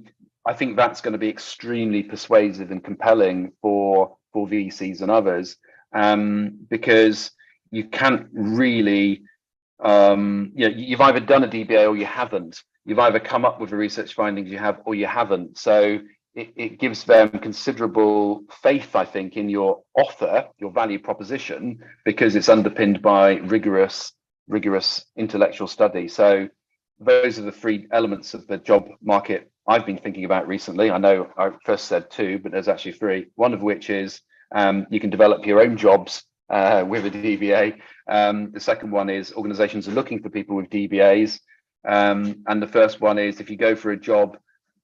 think that's going to be extremely persuasive and compelling for VCs and others, because you can't really, you've either done a DBA or you haven't. You've either come up with the research findings you have or you haven't. So it gives them considerable faith, I think, in your offer, your value proposition, because it's underpinned by rigorous intellectual study. So those are the three elements of the job market I've been thinking about recently. I know I first said two, but there's actually three. One of which is you can develop your own jobs with a DBA. The second one is organizations are looking for people with DBAs. And the first one is, if you go for a job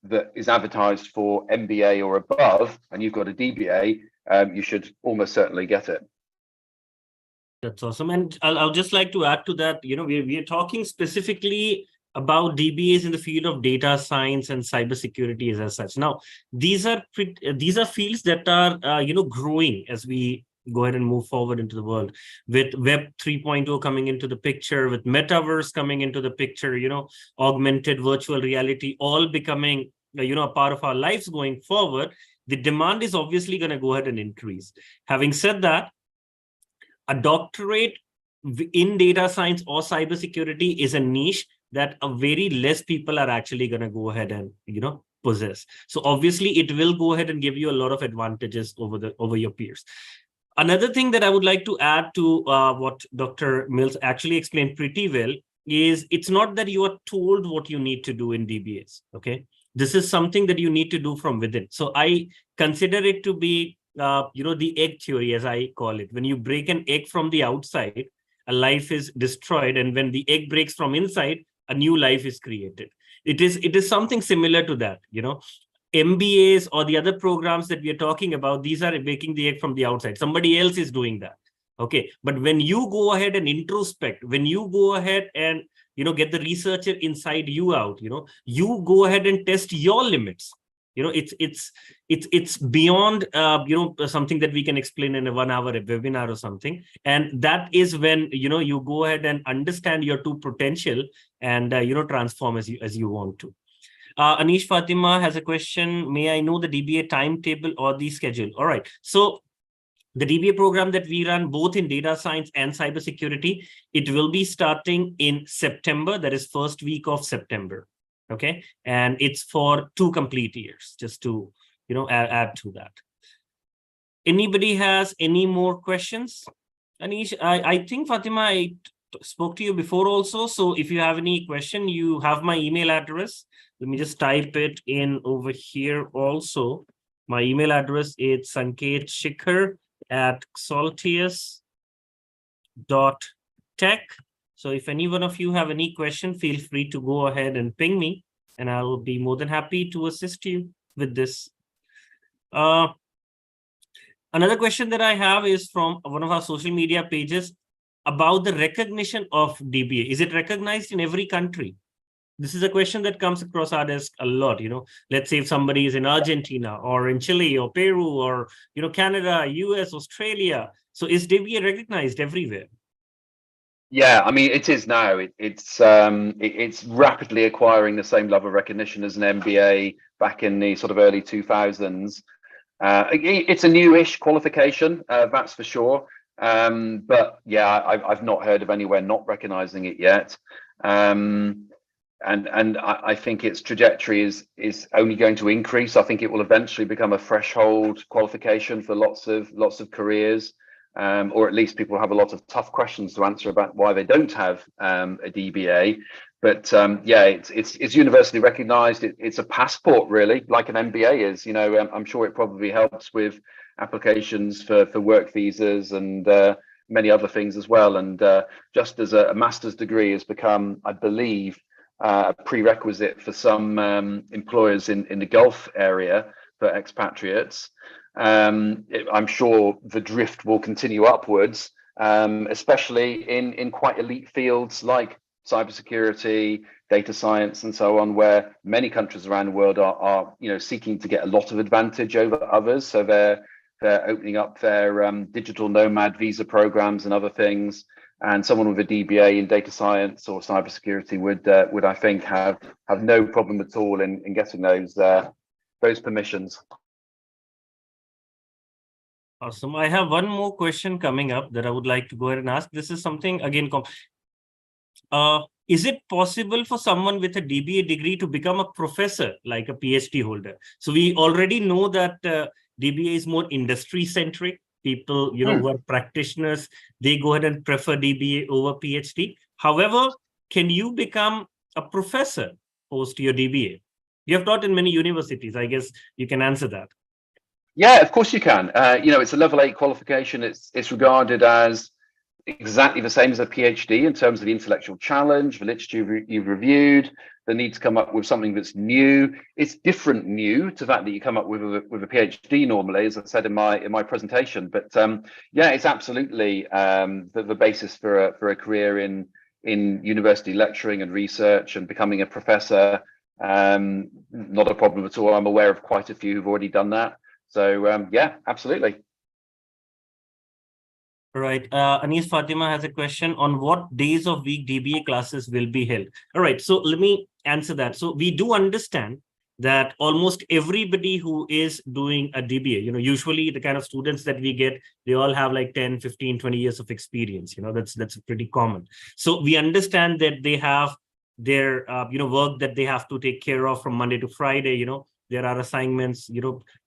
that is advertised for MBA or above, and you've got a DBA, you should almost certainly get it. That's awesome. And I'll just like to add to that, we are talking specifically about DBAs in the field of data science and cybersecurity as such. Now, these are fields that are, growing as we go ahead and move forward into the world, with Web 3.0 coming into the picture, with metaverse coming into the picture, augmented virtual reality, all becoming, a part of our lives going forward. The demand is obviously going to go ahead and increase. Having said that, a doctorate in data science or cybersecurity is a niche that a very less people are actually going to go ahead and, possess. So obviously it will go ahead and give you a lot of advantages over your peers. Another thing that I would like to add to what Dr. Mills actually explained pretty well is, it's not that you are told what you need to do in DBAs, okay? This is something that you need to do from within. So I consider it to be, the egg theory, as I call it. When you break an egg from the outside, a life is destroyed. And when the egg breaks from inside, a new life is created. It is something similar to that, MBAs or the other programs that we are talking about, these are breaking the egg from the outside. Somebody else is doing that. Okay. But when you go ahead and introspect, when you go ahead and, get the researcher inside you out, you go ahead and test your limits. It's beyond, something that we can explain in a 1 hour webinar or something. And that is when, you go ahead and understand your true potential and, transform as you want to. Anish Fatima has a question. May I know the DBA timetable or the schedule? All right. So the DBA program that we run both in data science and cybersecurity, it will be starting in September. That is first week of September. Okay. And it's for 2 complete years, just to, add to that. Anybody has any more questions? Anish, I think Fatima, I spoke to you before also. So if you have any question, you have my email address. Let me just type it in over here also. My email address is sanketshikar@saltius.tech. So if any one of you have any question, feel free to go ahead and ping me, and I will be more than happy to assist you with this. Another question that I have is from one of our social media pages about the recognition of DBA. Is it recognized in every country? This is a question that comes across our desk a lot. Let's say if somebody is in Argentina or in Chile or Peru or, Canada, US, Australia. So is DBA recognized everywhere? Yeah, I mean, it is now. It's rapidly acquiring the same level of recognition as an MBA back in the sort of early 2000s. It's a newish qualification, that's for sure. But yeah, I've not heard of anywhere not recognizing it yet. And I think its trajectory is only going to increase. I think it will eventually become a threshold qualification for lots of careers, or at least people have a lot of tough questions to answer about why they don't have a DBA. But yeah, it's universally recognised. It's a passport, really, like an MBA is. I'm sure it probably helps with applications for work visas and many other things as well. And just as a master's degree has become, I believe, a prerequisite for some employers in the Gulf area for expatriates. I'm sure the drift will continue upwards, especially in quite elite fields like cybersecurity, data science, and so on, where many countries around the world are seeking to get a lot of advantage over others. So they're opening up their digital nomad visa programs and other things. And someone with a DBA in data science or cybersecurity would I think have no problem at all in getting those permissions. Awesome. I have one more question coming up that I would like to go ahead and ask. This is something again. Is it possible for someone with a DBA degree to become a professor, like a PhD holder? So we already know that DBA is more industry centric. People, who are practitioners, they go ahead and prefer DBA over PhD. However, can you become a professor post your DBA? You have taught in many universities. I guess you can answer that. Yeah, of course you can. It's a level 8 qualification. It's regarded as exactly the same as a PhD in terms of the intellectual challenge, the literature you've reviewed, the need to come up with something that's new. It's different new to that you come up with a PhD normally, as I said in my presentation. But yeah, it's absolutely the basis for a career in university lecturing and research and becoming a professor. Not a problem at all. I'm aware of quite a few who've already done that. So yeah, absolutely. Right. Anis Fatima has a question on what days of week DBA classes will be held. All right. So let me answer that. So we do understand that almost everybody who is doing a DBA, usually the kind of students that we get, they all have like 10, 15, 20 years of experience. That's pretty common. So we understand that they have their, work that they have to take care of from Monday to Friday, there are assignments,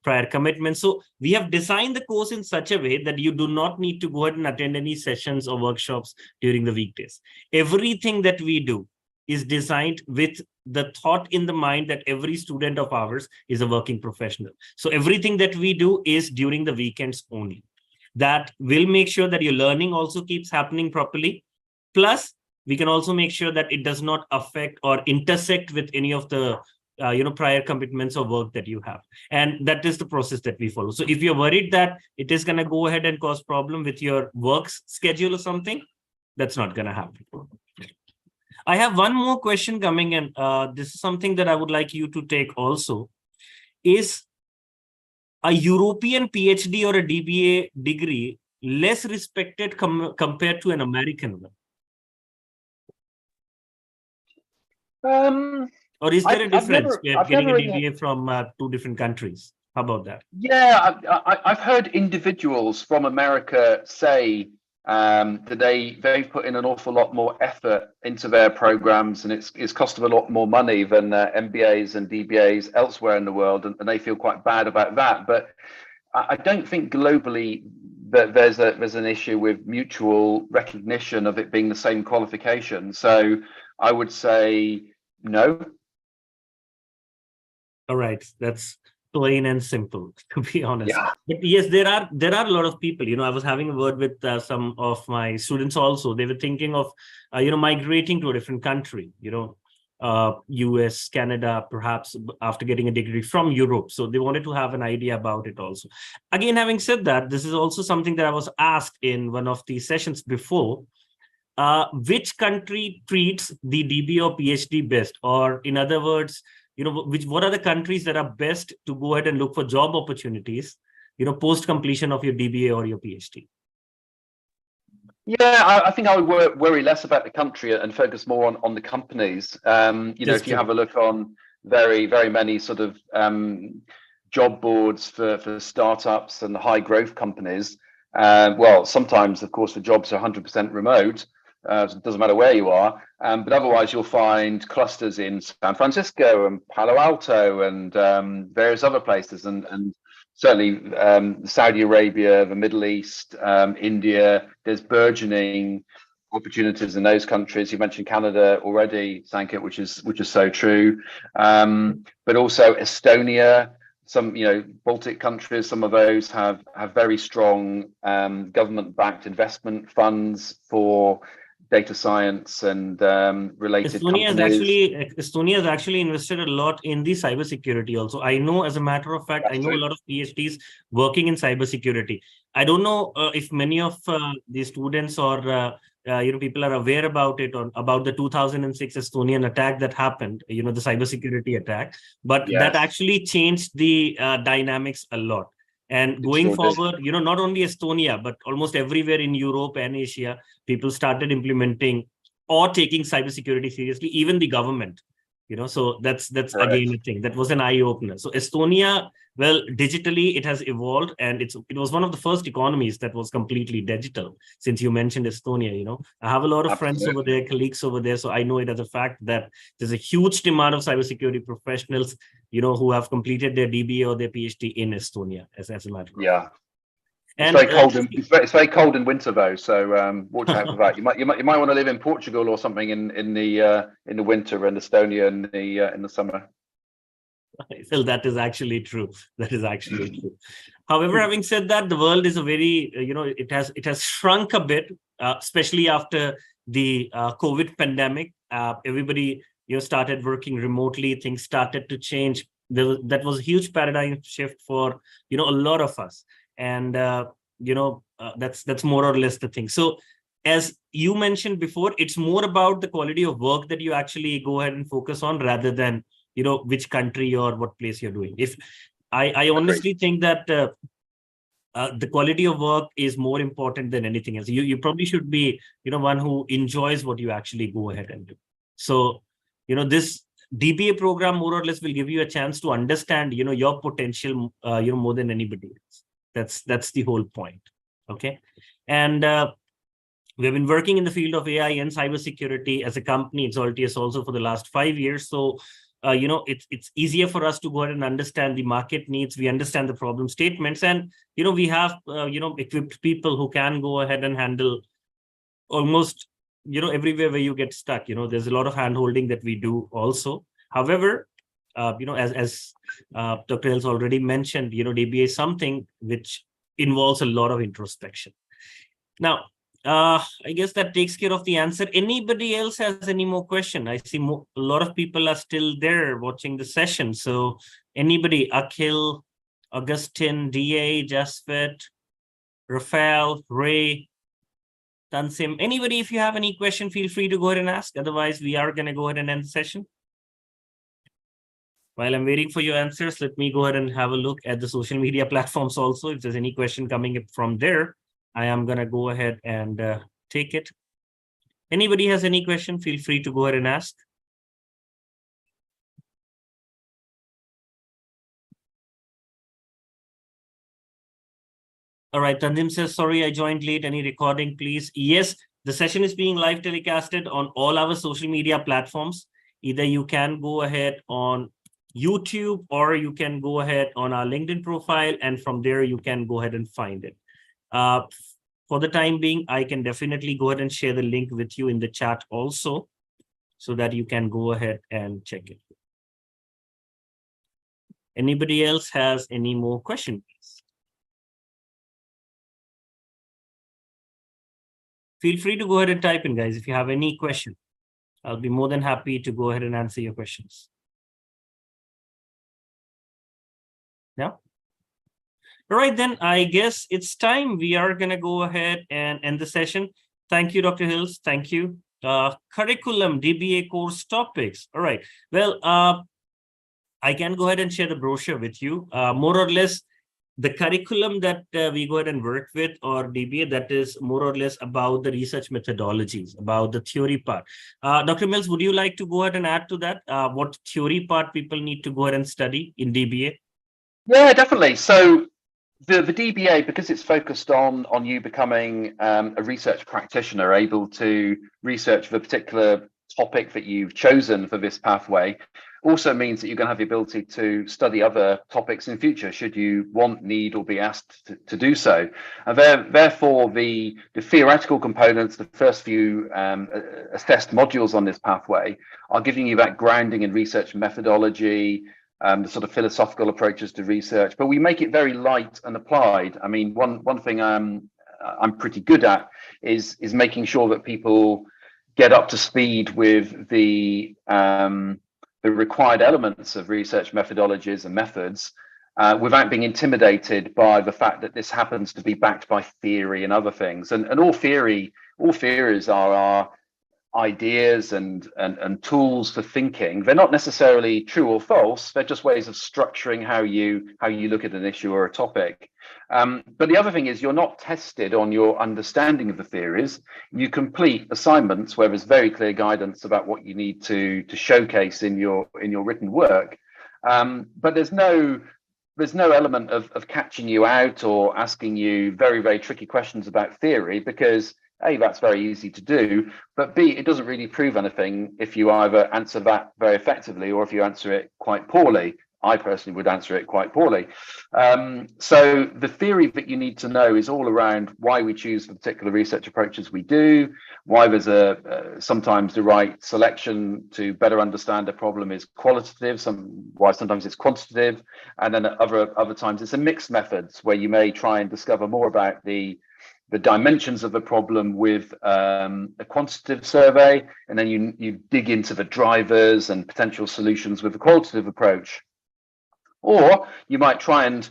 prior commitments. So we have designed the course in such a way that you do not need to go ahead and attend any sessions or workshops during the weekdays. Everything that we do is designed with the thought in the mind that every student of ours is a working professional. So everything that we do is during the weekends only. That will make sure that your learning also keeps happening properly. Plus, we can also make sure that it does not affect or intersect with any of the prior commitments or work that you have. And that is the process that we follow. So if you're worried that it is going to go ahead and cause problem with your work schedule or something, that's not going to happen. I have one more question coming in. This is something that I would like you to take also. Is a European PhD or a DBA degree less respected compared to an American one? Or is there a difference? We are getting a DBA from two different countries. How about that? Yeah, I've heard individuals from America say that they've put in an awful lot more effort into their programs, and it's cost them a lot more money than MBAs and DBAs elsewhere in the world, and they feel quite bad about that. But I don't think globally that there's an issue with mutual recognition of it being the same qualification. So I would say no. All right, that's plain and simple, to be honest. Yeah. But yes, there are a lot of people. I was having a word with some of my students also. They were thinking of migrating to a different country. US, Canada, perhaps after getting a degree from Europe. So they wanted to have an idea about it also. Again, having said that, this is also something that I was asked in one of the sessions before. Which country treats the DBA or PhD best? Or in other words, what are the countries that are best to go ahead and look for job opportunities, post completion of your DBA or your PhD? Yeah, I think I would worry less about the country and focus more on the companies. If you have a look on very, very many sort of job boards for startups and high growth companies, well, sometimes, of course, the jobs are 100% remote. So it doesn't matter where you are, but otherwise you'll find clusters in San Francisco and Palo Alto and various other places, and certainly Saudi Arabia, the Middle East, India. There's burgeoning opportunities in those countries. You mentioned Canada already, Sanket, which is so true, but also Estonia. Some Baltic countries, some of those have very strong government-backed investment funds for data science and related companies. Estonia has actually invested a lot in the cybersecurity also. I know, as a matter of fact, I know a lot of PhDs working in cybersecurity. I don't know if many of the students or people are aware about it, or about the 2006 Estonian attack that happened, the cybersecurity attack, but that actually changed the dynamics a lot. And going forward, not only Estonia, but almost everywhere in Europe and Asia, people started implementing or taking cybersecurity seriously, even the government. So that's again a thing. That was an eye-opener. So Estonia, well, digitally, it has evolved, and it was one of the first economies that was completely digital. Since you mentioned Estonia, I have a lot of friends over there, colleagues over there, so I know it as a fact that there's a huge demand of cybersecurity professionals, who have completed their DBA or their PhD in Estonia, as a matter of fact. And it's very cold. It's very cold in winter, though. So watch out for that. You might want to live in Portugal or something in the winter, and Estonia in the summer. Well, that is actually true. That is actually true. However, having said that, the world is a very it has shrunk a bit, especially after the COVID pandemic. Everybody started working remotely. Things started to change. That was a huge paradigm shift for a lot of us. And that's more or less the thing. So as you mentioned before, it's more about the quality of work that you actually go ahead and focus on, rather than which country or what place you're doing. If I honestly think that the quality of work is more important than anything else. You probably should be one who enjoys what you actually go ahead and do. So this DBA program more or less will give you a chance to understand your potential more than anybody else. That's the whole point. Okay. And we've been working in the field of AI and cybersecurity as a company, it's Altius, also for the last 5 years. So, it's easier for us to go ahead and understand the market needs. We understand the problem statements, and, we have, equipped people who can go ahead and handle almost, everywhere where you get stuck. There's a lot of hand-holding that we do also. However, as Dr. Hills already mentioned, DBA is something which involves a lot of introspection. Now, I guess that takes care of the answer. Anybody else has any more question? I see a lot of people are still there watching the session. So anybody, Akhil, Augustine, DA, Jasvet, Rafael, Ray, Tansim, anybody, if you have any question, feel free to go ahead and ask. Otherwise, we are going to go ahead and end the session. While I'm waiting for your answers, let me go ahead and have a look at the social media platforms also. If there's any question coming up from there, I am going to go ahead and take it. Anybody has any question, feel free to go ahead and ask. All right, Tanzim says, sorry, I joined late. Any recording, please? Yes, the session is being live telecasted on all our social media platforms. Either you can go ahead on YouTube, or you can go ahead on our LinkedIn profile, and from there you can go ahead and find it. For the time being, I can definitely go ahead and share the link with you in the chat also, so that you can go ahead and check it. Anybody else has any more questions? Feel free to go ahead and type in, guys, if you have any question. I'll be more than happy to go ahead and answer your questions. Yeah. All right, then I guess it's time. We are going to go ahead and end the session. Thank you, Dr. Hills. Thank you. Curriculum, DBA course topics. All right. Well, I can go ahead and share the brochure with you. More or less, the curriculum that we go ahead and work with, or DBA, that is more or less about the research methodologies, about the theory part. Dr. Mills, would you like to go ahead and add to that? What theory part people need to go ahead and study in DBA? Yeah, definitely. So the DBA, because it's focused on you becoming a research practitioner, able to research the particular topic that you've chosen for this pathway, also means that you're going to have the ability to study other topics in future should you want, need, or be asked to do so. And therefore, the theoretical components, the first few assessed modules on this pathway, are giving you that grounding in research methodology, the sort of philosophical approaches to research, but we make it very light and applied. I mean, one thing I'm pretty good at is making sure that people get up to speed with the required elements of research methodologies and methods without being intimidated by the fact that this happens to be backed by theory and other things. And all theories are ideas and tools for thinking. They're not necessarily true or false. They're just ways of structuring how you look at an issue or a topic. But the other thing is, you're not tested on your understanding of the theories. You complete assignments where there's very clear guidance about what you need to showcase in your written work. But there's no element of catching you out or asking you very, very tricky questions about theory, because A, that's very easy to do, but B, it doesn't really prove anything if you either answer that very effectively or if you answer it quite poorly. I personally would answer it quite poorly. So the theory that you need to know is all around why we choose the particular research approaches we do, why there's sometimes the right selection to better understand a problem is qualitative, why sometimes it's quantitative, and then other times it's a mixed methods where you may try and discover more about the dimensions of the problem with a quantitative survey, and then you dig into the drivers and potential solutions with a qualitative approach. Or you might try and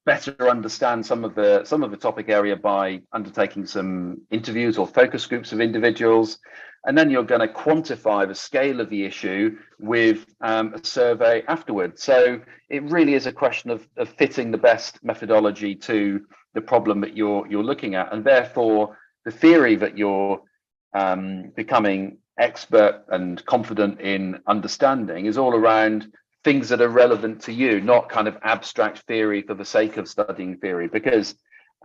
better understand some of the topic area by undertaking some interviews or focus groups of individuals, and then you're going to quantify the scale of the issue with a survey afterwards. So it really is a question of fitting the best methodology to the problem that you're looking at, and therefore the theory that you're becoming expert and confident in understanding is all around things that are relevant to you, not kind of abstract theory for the sake of studying theory, because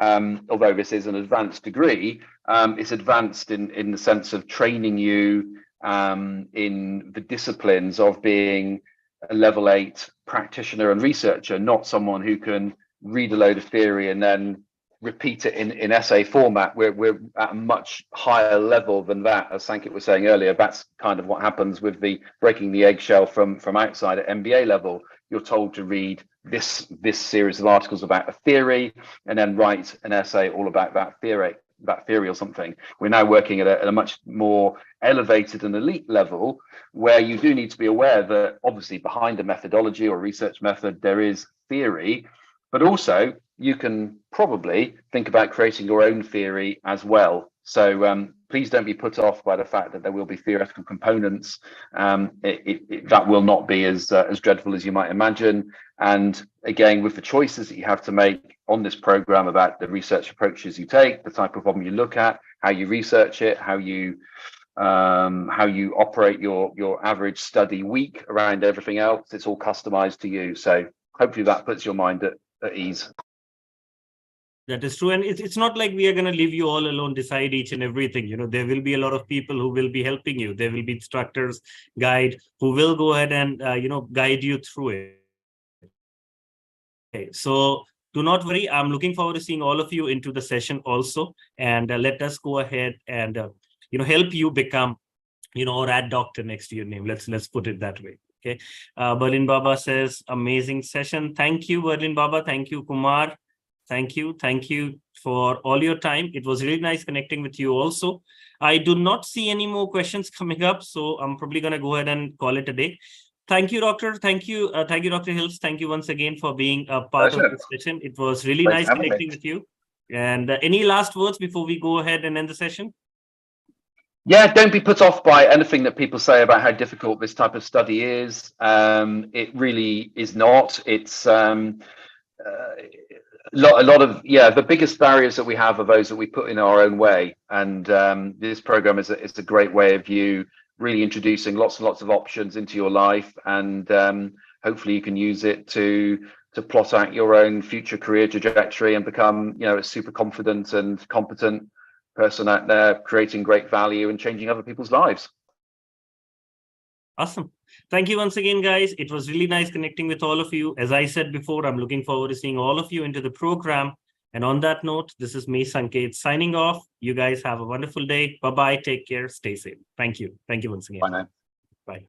although this is an advanced degree, it's advanced in the sense of training you in the disciplines of being a level 8 practitioner and researcher, not someone who can read a load of theory and then repeat it in essay format. We're at a much higher level than that. As Sankit was saying earlier, that's kind of what happens with the breaking the eggshell from outside at MBA level. You're told to read this series of articles about a theory and then write an essay all about that theory or something. We're now working at a much more elevated and elite level, where you do need to be aware that obviously behind a methodology or research method there is theory, but also you can probably think about creating your own theory as well. So please don't be put off by the fact that there will be theoretical components. That will not be as dreadful as you might imagine. And again, with the choices that you have to make on this program about the research approaches you take, the type of problem you look at, how you research it, how you operate your average study week around everything else, it's all customized to you. So hopefully that puts your mind at ease. That is true. And it's not like we are going to leave you all alone, decide each and everything. You know, there will be a lot of people who will be helping you. There will be instructors, guide, who will go ahead and, guide you through it. Okay, so do not worry. I'm looking forward to seeing all of you into the session also. And let us go ahead and, help you become, or add doctor next to your name. Let's put it that way. Okay. Berlin Baba says, amazing session. Thank you, Berlin Baba. Thank you, Kumar. Thank you. Thank you for all your time. It was really nice connecting with you also. I do not see any more questions coming up, so I'm probably going to go ahead and call it a day. Thank you, Doctor. Thank you, Dr. Hills. Thank you once again for being a part of Pleasure. this session. It was really Thanks nice for having me. connecting with you. And any last words before we go ahead and end the session? Yeah, don't be put off by anything that people say about how difficult this type of study is. It really is not. It's a lot of the biggest barriers that we have are those that we put in our own way, and this program is a great way of you really introducing lots and lots of options into your life, and hopefully you can use it to plot out your own future career trajectory and become a super confident and competent person out there, creating great value and changing other people's lives. Awesome. Thank you once again, guys. It was really nice connecting with all of you. As I said before, I'm looking forward to seeing all of you into the program. And on that note, this is me, Sanket, signing off. You guys have a wonderful day. Bye-bye. Take care. Stay safe. Thank you. Thank you once again. Bye now.